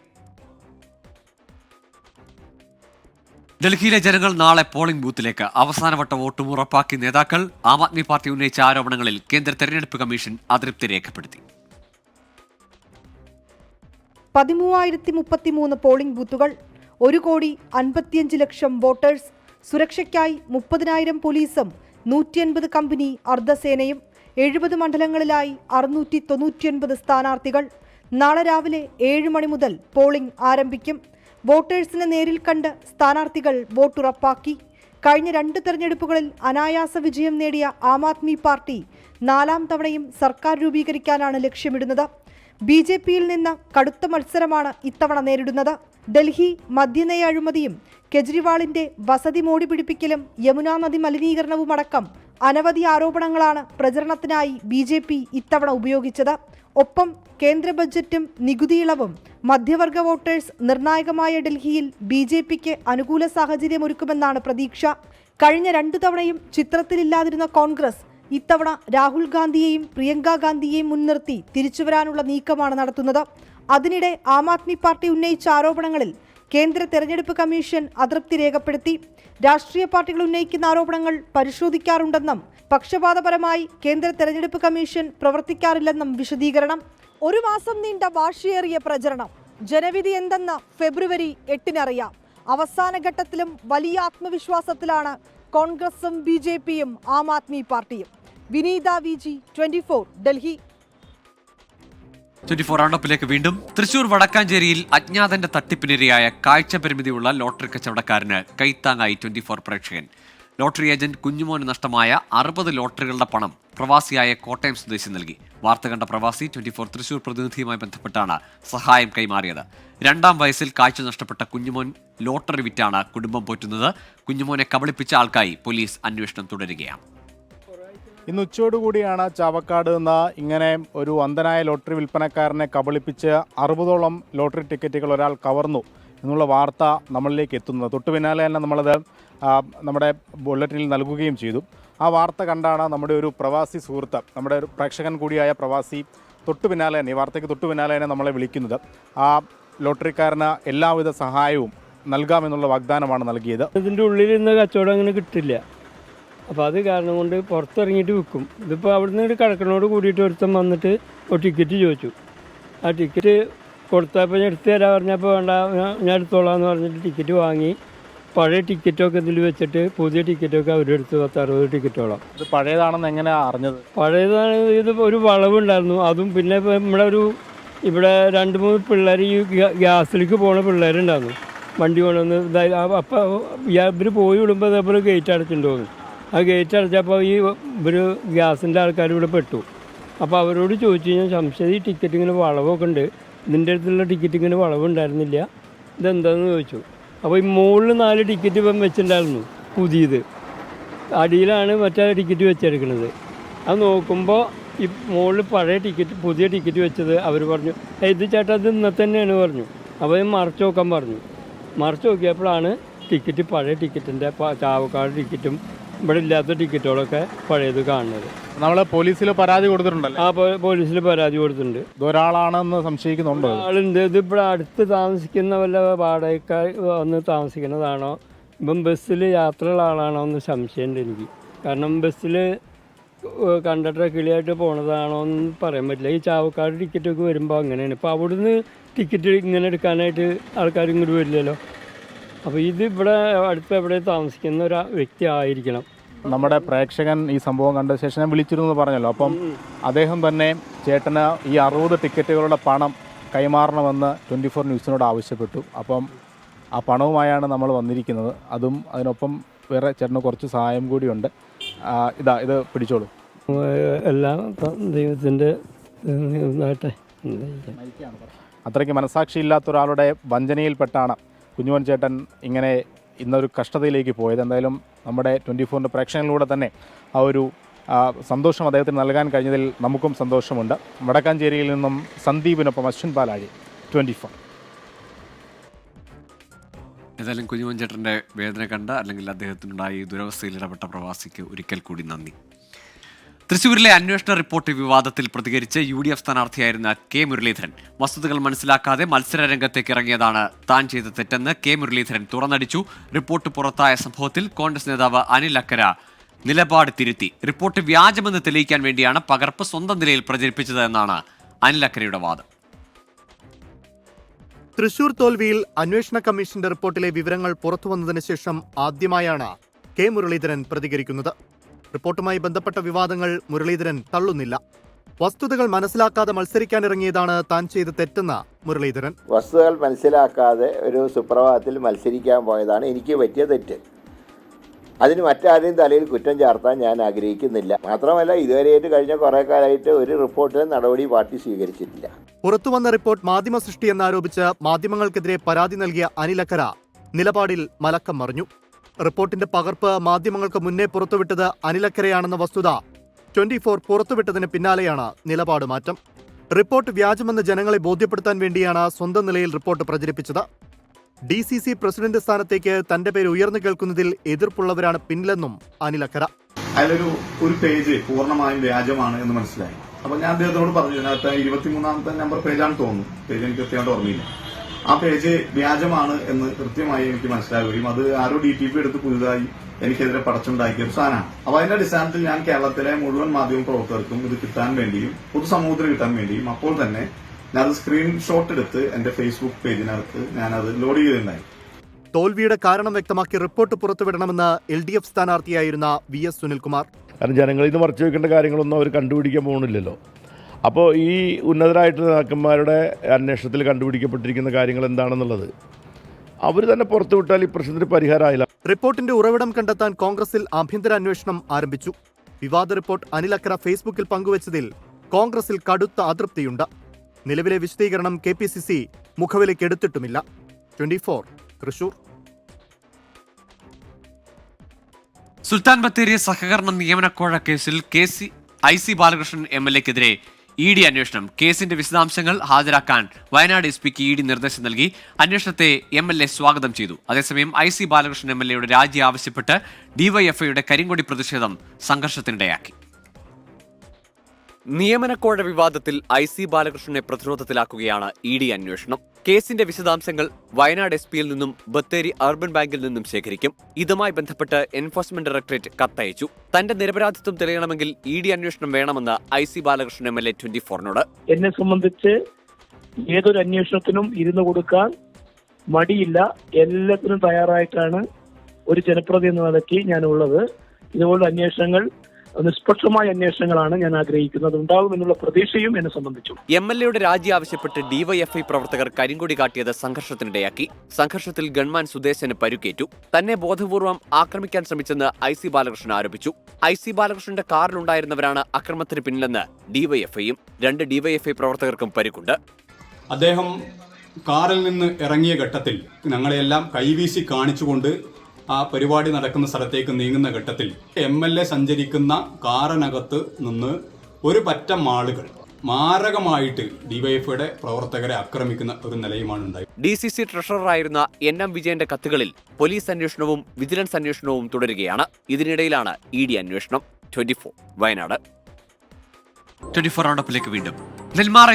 ഡൽഹിയിലെ ജനങ്ങൾ നാളെ പോളിംഗ് ബൂത്തിലേക്ക്. അവസാനവട്ട വോട്ടും ഉറപ്പാക്കി നേതാക്കൾ. ആം ആദ്മി പാർട്ടി ഉന്നയിച്ച ആരോപണങ്ങളിൽ കേന്ദ്ര തെരഞ്ഞെടുപ്പ് കമ്മീഷൻ അതൃപ്തി രേഖപ്പെടുത്തി. 13,033 പോളിംഗ് ബൂത്തുകൾ, 1,55,00,000 വോട്ടേഴ്സ്, സുരക്ഷയ്ക്കായി 30,000 പോലീസും 180 കമ്പനി അർദ്ധസേനയും, 70 മണ്ഡലങ്ങളിലായി 699 സ്ഥാനാർത്ഥികൾ. നാളെ രാവിലെ 7 മണി മുതൽ പോളിംഗ് ആരംഭിക്കും. വോട്ടേഴ്സിനെ നേരിൽ കണ്ട് സ്ഥാനാർത്ഥികൾ വോട്ടുറപ്പാക്കി. കഴിഞ്ഞ 2 തെരഞ്ഞെടുപ്പുകളിൽ അനായാസ വിജയം നേടിയ ആം ആദ്മി പാർട്ടി 4ാം തവണയും സർക്കാർ രൂപീകരിക്കാനാണ് ലക്ഷ്യമിടുന്നത്. BJPയിൽ നിന്ന് കടുത്ത മത്സരമാണ് ഇത്തവണ നേരിടുന്നത്. ഡൽഹി മദ്യനയ അഴിമതിയും കെജ്രിവാളിന്റെ വസതി മോടി പിടിപ്പിക്കലും യമുനാ നദി മലിനീകരണവും അടക്കം അനവധി ആരോപണങ്ങളാണ് പ്രചരണത്തിനായി BJP ഇത്തവണ ഉപയോഗിച്ചത്. ഒപ്പം കേന്ദ്ര ബജറ്റും നികുതി ഇളവും മധ്യവർഗ വോട്ടേഴ്സ് നിർണായകമായ ഡൽഹിയിൽ BJPക്ക് അനുകൂല സാഹചര്യമൊരുക്കുമെന്നാണ് പ്രതീക്ഷ. കഴിഞ്ഞ 2 തവണയും ചിത്രത്തിലില്ലാതിരുന്ന കോൺഗ്രസ് ഇത്തവണ രാഹുൽ ഗാന്ധിയെയും പ്രിയങ്ക ഗാന്ധിയെയും മുൻനിർത്തി തിരിച്ചുവരാനുള്ള നീക്കമാണ് നടത്തുന്നത്. അതിനിടെ ആം ആദ്മി പാർട്ടി ഉന്നയിച്ച ആരോപണങ്ങളിൽ കേന്ദ്ര തെരഞ്ഞെടുപ്പ് കമ്മീഷൻ അതൃപ്തി രേഖപ്പെടുത്തി. രാഷ്ട്രീയ പാർട്ടികൾ ഉന്നയിക്കുന്ന ആരോപണങ്ങൾ പരിശോധിക്കാറുണ്ടെന്നും പക്ഷപാതപരമായി കേന്ദ്ര തെരഞ്ഞെടുപ്പ് കമ്മീഷൻ പ്രവർത്തിക്കാറില്ലെന്നും വിശദീകരണം. 1 മാസം നീണ്ട വാശിയേറിയ പ്രചരണം. ജനവിധി എന്തെന്ന് ഫെബ്രുവരി 8-ന് അറിയാം. അവസാന ഘട്ടത്തിലും വലിയ ആത്മവിശ്വാസത്തിലാണ് കോൺഗ്രസും BJPയും ആം ആദ്മി പാർട്ടിയും. വിനീത VG 24 ഡൽഹി. 24 റൗണ്ടപ്പിലേക്ക് വീണ്ടും. തൃശൂർ വടക്കാഞ്ചേരിയിൽ അജ്ഞാതന്റെ തട്ടിപ്പിനിരയായ കാഴ്ച പരിമിതിയുള്ള ലോട്ടറി കച്ചവടക്കാരന് കൈത്താങ്ങായി 24 പ്രേക്ഷകൻ. ലോട്ടറി ഏജന്റ് കുഞ്ഞുമോന് നഷ്ടമായ 60 ലോട്ടറികളുടെ പണം പ്രവാസിയായ കോട്ടയം സ്വദേശി നൽകി. വാർത്ത കണ്ട പ്രവാസി 24 തൃശൂർ പ്രതിനിധിയുമായി ബന്ധപ്പെട്ടാണ് സഹായം കൈമാറിയത്. 2ാം വയസ്സിൽ കാഴ്ച നഷ്ടപ്പെട്ട കുഞ്ഞുമോൻ ലോട്ടറി വിറ്റാണ് കുടുംബം പോറ്റുന്നത്. കുഞ്ഞുമോനെ കബളിപ്പിച്ച ആൾക്കായി പോലീസ് അന്വേഷണം തുടരുകയാണ്. ഇന്ന് ഉച്ചയോടുകൂടിയാണ് ചാവക്കാട് നിന്ന് ഇങ്ങനെ ഒരു അന്ധനായ ലോട്ടറി വിൽപ്പനക്കാരനെ കബളിപ്പിച്ച് 60ഓളം ലോട്ടറി ടിക്കറ്റുകൾ ഒരാൾ കവർന്നു എന്നുള്ള വാർത്ത നമ്മളിലേക്ക് എത്തുന്നത്. തൊട്ടു പിന്നാലെ തന്നെ നമ്മളത് നമ്മുടെ ബുള്ളറ്റിനിൽ നൽകുകയും ചെയ്തു. ആ വാർത്ത കണ്ടാണ് നമ്മുടെ ഒരു പ്രവാസി സുഹൃത്ത്, നമ്മുടെ ഒരു പ്രേക്ഷകൻ കൂടിയായ പ്രവാസി തൊട്ടു പിന്നാലെ തന്നെ, ഈ വാർത്തയ്ക്ക് തൊട്ടു പിന്നാലെ തന്നെ നമ്മളെ വിളിക്കുന്നത്. ആ ലോട്ടറിക്കാരന് എല്ലാവിധ സഹായവും നൽകാമെന്നുള്ള വാഗ്ദാനമാണ് നൽകിയത്. ഇതിൻ്റെ ഉള്ളിലിരുന്ന കച്ചവടം അങ്ങനെ കിട്ടില്ല. അപ്പോൾ അത് കാരണം കൊണ്ട് പുറത്തിറങ്ങിയിട്ട് വിൽക്കും. ഇതിപ്പോൾ അവിടുന്ന് ഒരു കടക്കണോട് കൂടിയിട്ട് ഒരുത്തം വന്നിട്ട് ഒരു ടിക്കറ്റ് ചോദിച്ചു. ആ ടിക്കറ്റ് കൊടുത്തപ്പോൾ ഞാൻ എടുത്തു തരാൻ പറഞ്ഞപ്പോൾ വേണ്ട ഞാൻ എടുത്തോളാം എന്ന് പറഞ്ഞിട്ട് ടിക്കറ്റ് വാങ്ങി. പഴയ ടിക്കറ്റൊക്കെ ഇതിൽ വെച്ചിട്ട് പുതിയ ടിക്കറ്റൊക്കെ അവരെടുത്ത് 10-60 ടിക്കറ്റോളം. ഇത് പഴയതാണെന്ന് എങ്ങനെയാണ് അറിഞ്ഞത്? പഴയതാണ്. ഇത് ഒരു വളവുണ്ടായിരുന്നു. അതും പിന്നെ ഇവിടെ 2-3 പിള്ളേർ ഈ ഗ്യാസിലേക്ക് പോകുന്ന പിള്ളേരുണ്ടായിരുന്നു. വണ്ടി കൊണ്ടുവന്ന് അപ്പോൾ ഇവർ പോയി വിടുമ്പോൾ അതേപോലെ ഗേറ്റ് അടച്ചിട്ടുണ്ടോന്ന്. ആ ഗേറ്റ് അടച്ചപ്പോൾ ഈ ഗ്യാസിൻ്റെ ആൾക്കാർ ഇവിടെ പെട്ടു. അപ്പോൾ അവരോട് ചോദിച്ചു കഴിഞ്ഞാൽ സംശയം ഈ ടിക്കറ്റ് ഇങ്ങനെ വളവൊക്കെ ഉണ്ട്, നിൻ്റെ അടുത്തുള്ള ടിക്കറ്റ് ഇങ്ങനെ വളവുണ്ടായിരുന്നില്ല, ഇതെന്താണെന്ന് ചോദിച്ചു. അപ്പോൾ ഈ മുകളിൽ 4 ടിക്കറ്റ് ഇപ്പം വെച്ചിട്ടുണ്ടായിരുന്നു പുതിയത്. അടിയിലാണ് മറ്റേ ടിക്കറ്റ് വെച്ചെടുക്കുന്നത്. അത് നോക്കുമ്പോൾ ഈ മുകളിൽ പഴയ ടിക്കറ്റ് പുതിയ ടിക്കറ്റ് വെച്ചത് അവർ പറഞ്ഞു ഇത് ചേട്ടാ ഇത് ഇന്നത്തെ തന്നെയാണ് പറഞ്ഞു. അപ്പോൾ മറിച്ച് നോക്കാൻ പറഞ്ഞു. മറിച്ച് നോക്കിയപ്പോഴാണ് ടിക്കറ്റ് പഴയ ടിക്കറ്റിൻ്റെ ചാവക്കാട് ടിക്കറ്റും ഇവിടെ ഇല്ലാത്ത ടിക്കറ്റുകളൊക്കെ പഴയത് കാണുന്നത്. നമ്മൾ പോലീസിൽ പരാതി കൊടുത്തിട്ടുണ്ടല്ലോ? ആ പോലീസിൽ പരാതി കൊടുത്തിട്ടുണ്ട്. ഒരാളാണെന്ന് സംശയിക്കുന്നുണ്ടോ? ആളുണ്ട്. ഇത് ഇവിടെ അടുത്ത് താമസിക്കുന്ന വല്ല വാടകക്കാർ വന്ന് താമസിക്കുന്നതാണോ ഇപ്പം ബസ്സിൽ യാത്രയുള്ള ആളാണോ എന്ന് സംശയമുണ്ട് എനിക്ക്. കാരണം ബസ്സിൽ കണ്ടക്ടറെ കിളിയായിട്ട് പോണതാണോ എന്ന് പറയാൻ പറ്റില്ല. ഈ ചാവക്കാട് ടിക്കറ്റൊക്കെ വരുമ്പോൾ അങ്ങനെയാണ്. ഇപ്പോൾ അവിടുന്ന് ടിക്കറ്റ് ഇങ്ങനെ എടുക്കാനായിട്ട് ആൾക്കാർ ഇങ്ങോട്ട് വരില്ലല്ലോ. അപ്പോൾ ഇത് ഇവിടെ അടുത്ത് എവിടെ താമസിക്കുന്ന ഒരു വ്യക്തി ആയിരിക്കണം. നമ്മുടെ പ്രേക്ഷകൻ ഈ സംഭവം കണ്ട ശേഷം ഞാൻ വിളിച്ചിരുന്നു എന്ന് പറഞ്ഞല്ലോ. അപ്പം അദ്ദേഹം തന്നെ ചേട്ടന് ഈ 60 ടിക്കറ്റുകളുടെ പണം കൈമാറണമെന്ന് 24 ന്യൂസിനോട് ആവശ്യപ്പെട്ടു. അപ്പം ആ പണവുമായാണ് നമ്മൾ വന്നിരിക്കുന്നത്. അതും അതിനൊപ്പം വേറെ ചേട്ടന് കുറച്ച് സഹായം കൂടിയുണ്ട്. ഇത് പിടിച്ചോളൂ. എല്ലാം ദൈവത്തിൻ്റെ ഇതായിട്ടെ. അത്രയ്ക്ക് മനസാക്ഷിയില്ലാത്ത ഒരാളുടെ വഞ്ചനയിൽപ്പെട്ടാണ് കുഞ്ഞുമോൻ ചേട്ടൻ ഇങ്ങനെ ഇന്നൊരു കഷ്ടതയിലേക്ക് പോയത്. എന്തായാലും നമ്മുടെ 24ൻ്റെ പ്രേക്ഷകനിലൂടെ തന്നെ ആ ഒരു സന്തോഷം അദ്ദേഹത്തിന് നൽകാൻ കഴിഞ്ഞതിൽ നമുക്കും സന്തോഷമുണ്ട്. വടക്കാഞ്ചേരിയിൽ നിന്നും സന്ദീപിനൊപ്പം അശ്വിൻ പാലാഴി, 24. ഏതായാലും കുഞ്ഞുമോൻ ചേട്ടൻ്റെ വേദന കണ്ട അല്ലെങ്കിൽ അദ്ദേഹത്തിനുണ്ടായ ഈ ദുരവസ്ഥയിൽ ഇടപെട്ട പ്രവാസിക്ക് ഒരിക്കൽ കൂടി നന്ദി. തൃശ്ശൂരിലെ അന്വേഷണ റിപ്പോർട്ട് വിവാദത്തിൽ പ്രതികരിച്ച് UDF സ്ഥാനാർത്ഥിയായിരുന്ന കെ മുരളീധരൻ വസ്തുതകൾ മനസ്സിലാക്കാതെ മത്സര രംഗത്തേക്ക് ഇറങ്ങിയതാണ് താൻ ചെയ്ത തെറ്റെന്ന് കെ മുരളീധരൻ തുറന്നടിച്ചു. റിപ്പോർട്ട് പുറത്തായ സംഭവത്തിൽ കോൺഗ്രസ് നേതാവ് അനിൽ അക്കര നിലപാട് തിരുത്തി. റിപ്പോർട്ട് വ്യാജമെന്ന് തെളിയിക്കാൻ വേണ്ടിയാണ് പകർപ്പ് സ്വന്തം നിലയിൽ പ്രചരിപ്പിച്ചത് എന്നാണ് അനിൽ അക്കരയുടെ വാദം. തൃശൂർ തോൽവിയിൽ അന്വേഷണ കമ്മീഷന്റെ റിപ്പോർട്ടിലെ വിവരങ്ങൾ പുറത്തുവന്നതിന് ശേഷം ആദ്യമായാണ് കെ മുരളീധരൻ പ്രതികരിക്കുന്നത്. റിപ്പോർട്ടുമായി ബന്ധപ്പെട്ട വിവാദങ്ങൾ മുരളീധരൻ തള്ളുന്നില്ല. വസ്തുതകൾ മനസ്സിലാക്കാതെ മത്സരിക്കാനിറങ്ങിയതാണ് താൻ ചെയ്ത തെറ്റെന്ന് മുരളീധരൻ. വസ്തുതകൾ മനസ്സിലാക്കാതെ ഒരു സുപ്രഭാതത്തിൽ മത്സരിക്കാൻ പോയതാണ് എനിക്ക് പറ്റിയ തെറ്റ്. അതിന് മറ്റാരെയും തലയിൽ കുറ്റം ചാർത്താൻ ഞാൻ ആഗ്രഹിക്കുന്നില്ല. മാത്രമല്ല ഇതുവരെയായിട്ട് കഴിഞ്ഞ കുറേ കാലമായിട്ട് ഒരു റിപ്പോർട്ടിലും നടപടി പാർട്ടി സ്വീകരിച്ചിട്ടില്ല. പുറത്തുവന്ന റിപ്പോർട്ട് മാധ്യമ സൃഷ്ടി എന്നാരോപിച്ച് മാധ്യമങ്ങൾക്കെതിരെ പരാതി നൽകിയ അനിലക്കര നിലപാടിൽ മലക്കം മറിഞ്ഞു. റിപ്പോർട്ടിന്റെ പകർപ്പ് മാധ്യമങ്ങൾക്ക് മുന്നേ പുറത്തുവിട്ടത് അനിലക്കരയാണെന്ന വസ്തുത 24 പുറത്തുവിട്ടതിന് പിന്നാലെയാണ് നിലപാട് മാറ്റം. റിപ്പോർട്ട് വ്യാജമെന്ന് ജനങ്ങളെ ബോധ്യപ്പെടുത്താൻ വേണ്ടിയാണ് സ്വന്തം നിലയിൽ റിപ്പോർട്ട് പ്രചരിപ്പിച്ചത്. DCC പ്രസിഡന്റ് സ്ഥാനത്തേക്ക് തന്റെ പേര് ഉയർന്നു കേൾക്കുന്നതിൽ എതിർപ്പുള്ളവരാണ് പിന്നിലെന്നും അനിലക്കര. അതിലൊരു പേജ് പൂർണ്ണമായും വ്യാജമാണ് എന്ന് മനസ്സിലായി. അപ്പൊ ഞാൻ അദ്ദേഹത്തോട് പറഞ്ഞു, ഇതിനകത്ത് 23ാമത്തെ നമ്പർ പേജാണ് തോന്നുന്നു, പേജ് എനിക്ക് കൃത്യമായിട്ട് ഓർമ്മയില്ല. ആ പേജ് വ്യാജമാണ് എന്ന് കൃത്യമായി എനിക്ക് മനസ്സിലാവുകയും അത് ആരോ DTP എടുത്ത് പുതുതായി എനിക്കെതിരെ പടച്ചുണ്ടാക്കിയ ഒരു സാധനമാണ്. അപ്പൊ അതിന്റെ അടിസ്ഥാനത്തിൽ ഞാൻ കേരളത്തിലെ മുഴുവൻ മാധ്യമ പ്രവർത്തകർക്കും ഇത് കിട്ടാൻ വേണ്ടിയും പൊതുസമൂഹത്തിന് കിട്ടാൻ വേണ്ടിയും അപ്പോൾ തന്നെ ഞാനത് സ്ക്രീൻഷോട്ട് എടുത്ത് എന്റെ ഫേസ്ബുക്ക് പേജിനകത്ത് ഞാനത് ലോഡ് ചെയ്തിട്ടുണ്ടായി. തോൽവിയുടെ കാരണം വ്യക്തമാക്കി റിപ്പോർട്ട് പുറത്തുവിടണമെന്ന് LDF സ്ഥാനാർത്ഥിയായിരുന്ന VS സുനിൽകുമാർ. കാരണം ജനങ്ങളിൽ നിന്ന് മറച്ചു വെക്കേണ്ട കാര്യങ്ങളൊന്നും അവർ കണ്ടുപിടിക്കാൻ പോകുന്നില്ലല്ലോ. അപ്പോൾ ഈ ഉന്നതരായിട്ടുള്ള നേതാക്കന്മാരുടെ അന്വേഷണത്തിൽ കണ്ടുപിടിക്കപ്പെട്ടിരിക്കുന്ന കാര്യങ്ങൾ എന്താണെന്നുള്ളത് അവർ തന്നെ പുറത്തുവിട്ടാൽ ഈ പ്രശ്നത്തിന് പരിഹാരമായില്ല. റിപ്പോർട്ടിന്റെ ഉറവിടം കണ്ടെത്താൻ കോൺഗ്രസിൽ ആഭ്യന്തര അന്വേഷണം ആരംഭിച്ചു. വിവാദ റിപ്പോർട്ട് അനിൽ അക്കര ഫേസ്ബുക്കിൽ പങ്കുവച്ചതിൽ കോൺഗ്രസിൽ കടുത്ത അതൃപ്തിയുണ്ട്. നിലവിലെ വിശദീകരണം KPCC മുഖവിലേക്ക് എടുത്തിട്ടുമില്ല. 24 തൃശൂർ. സുൽത്താൻ ബത്തേരി സഹകരണ നിയമനക്കോഴ കേസിൽ IC ബാലകൃഷ്ണൻ MLA-ക്കെതിരെ ED അന്വേഷണം. കേസിന്റെ വിശദാംശങ്ങൾ ഹാജരാക്കാൻ വയനാട് SP-ക്ക് ED നിർദ്ദേശം നൽകി. അന്വേഷണത്തെ MLA സ്വാഗതം ചെയ്തു. അതേസമയം IC ബാലകൃഷ്ണൻ MLA-യുടെ രാജി ആവശ്യപ്പെട്ട് DYFI-യുടെ കരിങ്കൊടി പ്രതിഷേധം സംഘർഷത്തിനിടയാക്കി. നിയമനക്കോഴ വിവാദത്തിൽ IC ബാലകൃഷ്ണനെ പ്രതിരോധത്തിലാക്കുകയാണ് ED അന്വേഷണം. കേസിന്റെ വിശദാംശങ്ങൾ വയനാട് SP-യിൽ നിന്നും ബത്തേരി അർബൻ ബാങ്കിൽ നിന്നും ശേഖരിക്കും. ഇതുമായി ബന്ധപ്പെട്ട് എൻഫോഴ്സ്മെന്റ് ഡയറക്ടറേറ്റ് കത്തയച്ചു. തന്റെ നിരപരാധിത്വം തെളിയണമെങ്കിൽ ED അന്വേഷണം വേണമെന്ന് IC ബാലകൃഷ്ണൻ MLA 24-നോട്. എന്നെ സംബന്ധിച്ച് ഏതൊരു അന്വേഷണത്തിനും ഇരുന്നു കൊടുക്കാൻ മടിയില്ല. എല്ലാത്തിനും തയ്യാറായിട്ടാണ് ഒരു ജനപ്രതി എന്ന നിലയ്ക്ക് ഞാനുള്ളത്. ഇതുപോലുള്ള അന്വേഷണങ്ങൾ നിഷ്പക്ഷമായ അന്വേഷണങ്ങളാണ് ഞാൻ ആഗ്രഹിക്കുന്നത്. ഉണ്ടാകുമെന്നുള്ള പ്രതീക്ഷയും എന്നെ സംബന്ധിച്ചു. MLA-യുടെ രാജി ആവശ്യപ്പെട്ട് DYFI പ്രവർത്തകർ കരിങ്കൊടി കാട്ടിയത് സംഘർഷത്തിനിടയാക്കി. സംഘർഷത്തിൽ ഗൺമാൻ സുദേശന് പരുക്കേറ്റു. തന്നെ ബോധപൂർവം ആക്രമിക്കാൻ ശ്രമിച്ചെന്ന് IC ബാലകൃഷ്ണൻ ആരോപിച്ചു. IC ബാലകൃഷ്ണന്റെ കാറിലുണ്ടായിരുന്നവരാണ് അക്രമത്തിന് പിന്നിലെന്ന് DYFI-യും 2 DYFI പ്രവർത്തകർക്കും പരുക്കുണ്ട്. അദ്ദേഹം കാറിൽ നിന്ന് ഇറങ്ങിയ ഘട്ടത്തിൽ ഞങ്ങളെല്ലാം കൈവീശി കാണിച്ചുകൊണ്ട് ആ പരിപാടി നടക്കുന്ന സ്ഥലത്തേക്ക് നീങ്ങുന്ന ഘട്ടത്തിൽ MLA സഞ്ചരിക്കുന്ന കാറിനകത്ത് നിന്ന് ഒരു പറ്റം ആളുകൾ മാരകമായിട്ട് ഡിവൈഎഫ്ഐയുടെ പ്രവർത്തകരെ ആക്രമിക്കുന്ന ഒരു നിലയുമാണ് ഉണ്ടായത്. DCC ട്രഷററായിരുന്ന NM വിജയന്റെ കത്തുകളിൽ പോലീസ് അന്വേഷണവും വിജിലൻസ് അന്വേഷണവും തുടരുകയാണ്. ഇതിനിടയിലാണ് ED അന്വേഷണം. 24 വയനാട്. 24 റൗണ്ടപ്പിലേക്ക് വീണ്ടും. നെന്മാറ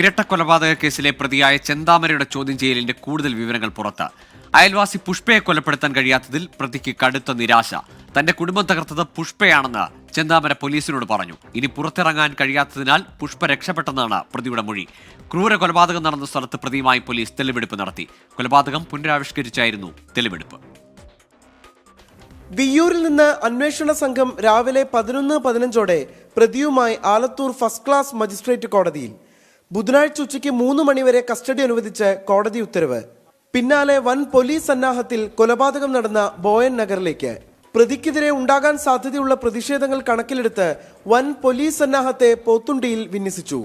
ഇരട്ട കൊലപാതക കേസിലെ പ്രതിയായ ചെന്താമരയുടെ ചോദ്യം ചെയ്യലിന്റെ കൂടുതൽ വിവരങ്ങൾ പുറത്ത്. അയൽവാസി പുഷ്പയെ കൊലപ്പെടുത്താൻ കഴിയാത്തതിൽ പ്രതിക്ക് കടുത്ത നിരാശ. തന്റെ കുടുംബം തകർത്തത് പുഷ്പയാണെന്ന് ചെന്താമര പോലീസിനോട് പറഞ്ഞു. ഇനി പുറത്തിറങ്ങാൻ കഴിയാത്തതിനാൽ പുഷ്പ രക്ഷപ്പെട്ടെന്നാണ് പ്രതിയുടെ മൊഴി. ക്രൂര കൊലപാതകം നടന്ന സ്ഥലത്ത് പ്രതിയുമായി പോലീസ് തെളിവെടുപ്പ് നടത്തി. കൊലപാതകം പുനരാവിഷ്കരിച്ചായിരുന്നു തെളിവെടുപ്പ്. വിയ്യൂരിൽ നിന്ന് അന്വേഷണ സംഘം രാവിലെ 11:15 പ്രതിയുമായി ആലത്തൂർ ഫസ്റ്റ് ക്ലാസ് മജിസ്ട്രേറ്റ് കോടതിയിൽ. ബുധനാഴ്ച ഉച്ചയ്ക്ക് 3 മണിവരെ കസ്റ്റഡി അനുവദിച്ച് കോടതി ഉത്തരവ്. പിന്നാലെ വൻ പോലീസ് സന്നാഹത്തിൽ കൊലപാതകം നടന്ന ബോയൻ നഗറിലേക്ക്. പ്രതിക്കെതിരെ ഉണ്ടാകാൻ സാധ്യതയുള്ള പ്രതിഷേധങ്ങൾ കണക്കിലെടുത്ത് വൻ പോലീസ് സന്നാഹത്തെ പോത്തുണ്ടിയിൽ വിന്യസിച്ചു.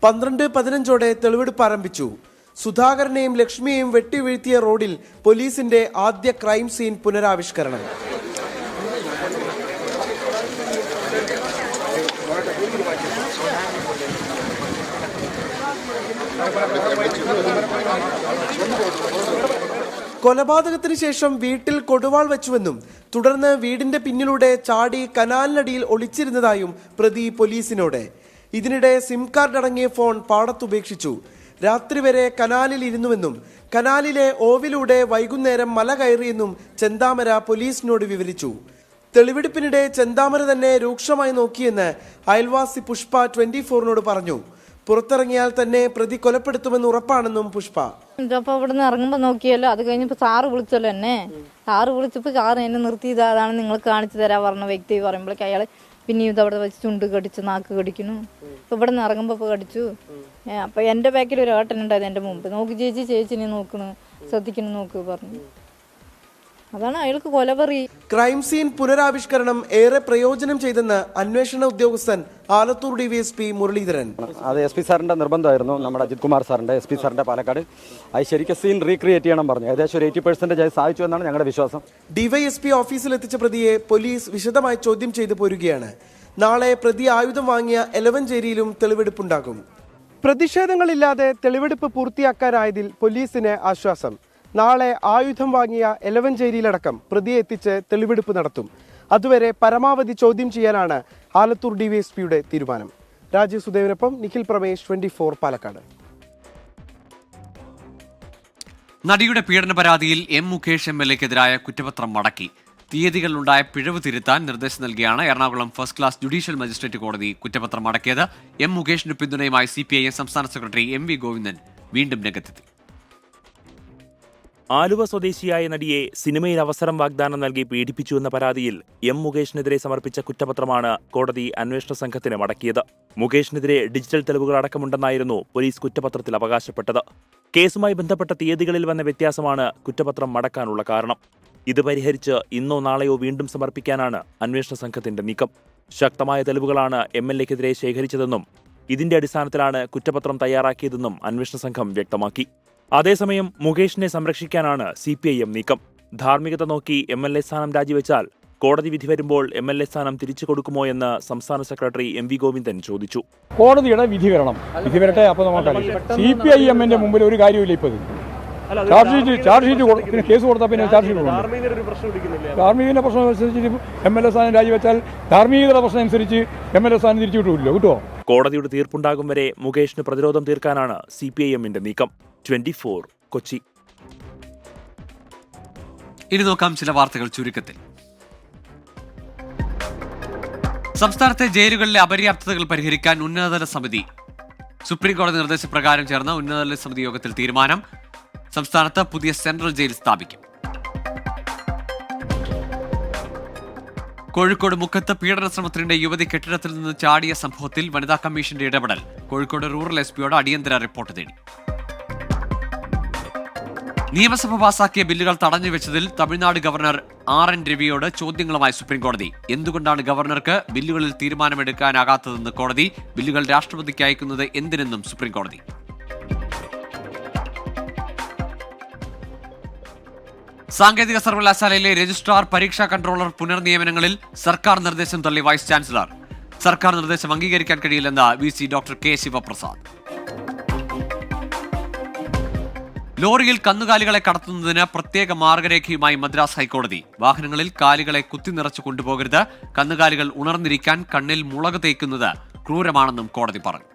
12:15 തെളിവെടുപ്പ് ആരംഭിച്ചു. സുധാകരനെയും ലക്ഷ്മിയെയും വെട്ടിവീഴ്ത്തിയ റോഡിൽ പോലീസിന്റെ ആദ്യ ക്രൈം സീൻ പുനരാവിഷ്കരണം. കൊലപാതകത്തിന് ശേഷം വീട്ടിൽ കൊടുവാൾ വെച്ചുവെന്നും തുടർന്ന് വീടിന്റെ പിന്നിലൂടെ ചാടി കനാലിനടിയിൽ ഒളിച്ചിരുന്നതായും പ്രതി പോലീസിനോട്. ഇതിനിടെ സിം കാർഡ് അടങ്ങിയ ഫോൺ പാടത്തുപേക്ഷിച്ചു. രാത്രി വരെ കനാലിൽ ഇരുന്നുവെന്നും കനാലിലെ ഓവിലൂടെ വൈകുന്നേരം മല കയറിയെന്നും ചെന്താമര പോലീസിനോട് വിവരിച്ചു. തെളിവെടുപ്പിനിടെ ചെന്താമര തന്നെ രൂക്ഷമായി നോക്കിയെന്ന് അയൽവാസി പുഷ്പ 24നോട് പറഞ്ഞു. പുറത്തിറങ്ങിയാൽ തന്നെ പ്രതി കൊലപ്പെടുത്തുമെന്ന് ഉറപ്പാണെന്നും പുഷ്പ. അപ്പോൾ ഇവിടെ നിന്ന് ഇറങ്ങുമ്പോൾ നോക്കിയല്ലോ, അത് കഴിഞ്ഞപ്പോൾ സാറ് വിളിച്ചല്ലോ എന്നെ. സാറ് വിളിച്ചപ്പോൾ സാറ് എന്നെ നിർത്തിയത് അതാണ് നിങ്ങൾക്ക് കാണിച്ചു തരാൻ പറഞ്ഞ വ്യക്തി പറയുമ്പോഴേക്ക് അയാൾ പിന്നെയും ഇതവിടെ വെച്ച് ചുണ്ട് കടിച്ചു, നാക്ക് കടിക്കുന്നു. അപ്പോൾ ഇവിടെ നിന്ന് ഇറങ്ങുമ്പോൾ ഇപ്പോൾ കടിച്ചു. അപ്പോൾ എൻ്റെ ബാക്കിൽ ഒരു ഏട്ടനുണ്ടായത് എൻ്റെ മുമ്പ്. നോക്ക് ചേച്ചി, ചേച്ചിനെ നോക്കണു, ശ്രദ്ധിക്കണം നോക്ക് പറഞ്ഞു. അതാണ് അയാൾക്ക് കൊലപറി. ക്രൈം സീൻ പുനരാവിഷ്കരണം ഏറെ പ്രയോജനം ചെയ്തെന്ന് അന്വേഷണ ഉദ്യോഗസ്ഥൻ ആലത്തൂർ DVSP മുരളീധരൻ. അത് SP സാറിന്റെ നിർബന്ധമായിരുന്നു, നമ്മുടെ അജിത് കുമാർ സാറിന്റെ, SP സാറിന്റെ പാലക്കാട്. അത് ശരിക്കും സീൻ റീക്രിയേറ്റ് ചെയ്യണം പറഞ്ഞു. ഏകദേശം ഒരു 80% സാധിച്ചു എന്നാണ് ഞങ്ങളുടെ വിശ്വാസം. DYSP ഓഫീസിൽ എത്തിച്ച പ്രതിയെ പോലീസ് വിശദമായി ചോദ്യം ചെയ്തു പോരുകയാണ്. നാളെ പ്രതി ആയുധം വാങ്ങിയ എലവഞ്ചേരിയിലും തെളിവെടുപ്പുണ്ടാകും. പ്രതിഷേധങ്ങളില്ലാതെ തെളിവെടുപ്പ് പൂർത്തിയാക്കാനായതിൽ പോലീസിന് ആശ്വാസം. നാളെ ആയുധം വാങ്ങിയ എലവഞ്ചേരിയിലടക്കം പ്രതിയെ എത്തിച്ച് തെളിവെടുപ്പ് നടത്തും. അതുവരെ പരമാവധി ചോദ്യം ചെയ്യാനാണ് ആലത്തൂർ DYSPയുടെ തീരുമാനം. രാജീവ് സുദേവിനൊപ്പം നിഖിൽ പ്രമേഷ്, 24 പാലക്കാട്. നടിയുടെ പീഡന പരാതിയിൽ M. മുകേഷ് MLAക്കെതിരായ കുറ്റപത്രം മടക്കി. തീയതികളിലുണ്ടായ പിഴവ് തിരുത്താൻ നിർദ്ദേശം നൽകിയാണ് Ernakulam first class judicial magistrate കോടതി കുറ്റപത്രം മടക്കിയത്. M. മുകേഷിന്റെ പിന്തുണയുമായി CPIM സംസ്ഥാന സെക്രട്ടറി MV ഗോവിന്ദൻ വീണ്ടും രംഗത്തെത്തി. ആലുവ സ്വദേശിയായ നടിയെ സിനിമയിൽ അവസരം വാഗ്ദാനം നൽകി പീഡിപ്പിച്ചുവെന്ന പരാതിയിൽ M. മുകേഷിനെതിരെ സമർപ്പിച്ച കുറ്റപത്രമാണ് കോടതി അന്വേഷണ സംഘത്തിന് മടക്കിയത്. മുകേഷിനെതിരെ ഡിജിറ്റൽ തെളിവുകൾ അടക്കമുണ്ടെന്നായിരുന്നു പോലീസ് കുറ്റപത്രത്തിൽ അവകാശപ്പെട്ടത്. കേസുമായി ബന്ധപ്പെട്ട തീയതികളിൽ വന്ന വ്യത്യാസമാണ് കുറ്റപത്രം മടക്കാനുള്ള കാരണം. ഇത് പരിഹരിച്ച് ഇന്നോ നാളെയോ വീണ്ടും സമർപ്പിക്കാനാണ് അന്വേഷണ സംഘത്തിന്റെ നീക്കം. ശക്തമായ തെളിവുകളാണ് MLAക്കെതിരെ ശേഖരിച്ചതെന്നും ഇതിന്റെ അടിസ്ഥാനത്തിലാണ് കുറ്റപത്രം തയ്യാറാക്കിയതെന്നും അന്വേഷണ സംഘം വ്യക്തമാക്കി. അതേസമയം മുകേഷിനെ സംരക്ഷിക്കാനാണ് CPIM നീക്കം. ധാർമ്മികത നോക്കി MLA സ്ഥാനം രാജിവെച്ചാൽ കോടതി വിധി വരുമ്പോൾ MLA സ്ഥാനം തിരിച്ചു കൊടുക്കുമോ എന്ന് സംസ്ഥാന സെക്രട്ടറി MV ഗോവിന്ദൻ ചോദിച്ചു. കോടതിയുടെ വിധി വരണം, വിധി വരട്ടെ. അപ്പോൾ നമുക്ക് CPIMന്റെ മുമ്പിൽ ഒരു കാര്യമില്ല. ഇപ്പോൾ ചാർജ് ഷീറ്റ് കേസ് കൊടുത്താൽ പിന്നെ ചാർജ് ഷീറ്റ് ധാർമ്മികത പ്രശ്നം അനുസരിച്ച് MLA സ്ഥാനം രാജിവെച്ചാൽ ധാർമ്മികതയുടെ പ്രശ്നം അനുസരിച്ച് MLA സ്ഥാനം തിരിച്ചു കിട്ടുമല്ലോ, കിട്ടുമോ? കോടതിയുടെ തീർപ്പുണ്ടാകും വരെ മുകേഷിന് പ്രതിരോധം തീർക്കാനാണ് CPIMന്റെ നീക്കം. 24 കൊച്ചി. ഇനി നോക്കാം ചില വാർത്തകൾ ചുരുക്കത്തിൽ. സംസ്ഥാനത്തെ ജയിലുകളിലെ അപര്യാപ്തതകൾ പരിഹരിക്കാൻ ഉന്നതതല സമിതി. സുപ്രീം കോടതി നിർദ്ദേശപ്രകാരം ചേർന്ന ഉന്നതതല സമിതി യോഗത്തിൽ തീരുമാനം. സംസ്ഥാനത്ത് പുതിയ സെൻട്രൽ ജയിൽ സ്ഥാപിക്കും. കോഴിക്കോട് മുക്കത്ത് പീഡന ശ്രമത്തിനിടെ യുവതി കെട്ടിടത്തിൽ നിന്ന് ചാടിയ സംഭവത്തിൽ വനിതാ കമ്മീഷന്റെ ഇടപെടൽ. കോഴിക്കോട് റൂറൽ SPയോട് അടിയന്തര റിപ്പോർട്ട് തേടി. നിയമസഭ പാസാക്കിയ ബില്ലുകൾ തടഞ്ഞുവെച്ചതിൽ തമിഴ്നാട് ഗവർണർ RN രവിയോട് ചോദ്യങ്ങളുമായി സുപ്രീംകോടതി. എന്തുകൊണ്ടാണ് ഗവർണർക്ക് ബില്ലുകളിൽ തീരുമാനമെടുക്കാനാകാത്തതെന്ന് കോടതി. ബില്ലുകൾ രാഷ്ട്രപതിക്ക് അയക്കുന്നത് എന്തിനെന്നും സുപ്രീംകോടതി. സാങ്കേതിക സർവകലാശാലയിലെ രജിസ്ട്രാർ പരീക്ഷാ കൺട്രോളർ പുനർനിയമനങ്ങളിൽ സർക്കാർ നിർദ്ദേശം തള്ളി വൈസ് ചാൻസലർ. സർക്കാർ നിർദ്ദേശം അംഗീകരിക്കാൻ കഴിയില്ലെന്ന് VC ഡോക്ടർ കെ ശിവപ്രസാദ്. ലോറിയിൽ കന്നുകാലികളെ കടത്തുന്നതിന് പ്രത്യേക മാർഗരേഖയുമായി മദ്രാസ് ഹൈക്കോടതി. വാഹനങ്ങളിൽ കാലികളെ കുത്തിനിറച്ചു കൊണ്ടുപോകരുത്. കന്നുകാലികൾ ഉണർന്നിരിക്കാൻ കണ്ണിൽ മുളക് തേക്കുന്നത് ക്രൂരമാണെന്നും കോടതി പറഞ്ഞു.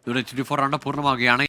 ഇവിടെ 24 പൂർണ്ണമാവുകയാണ്.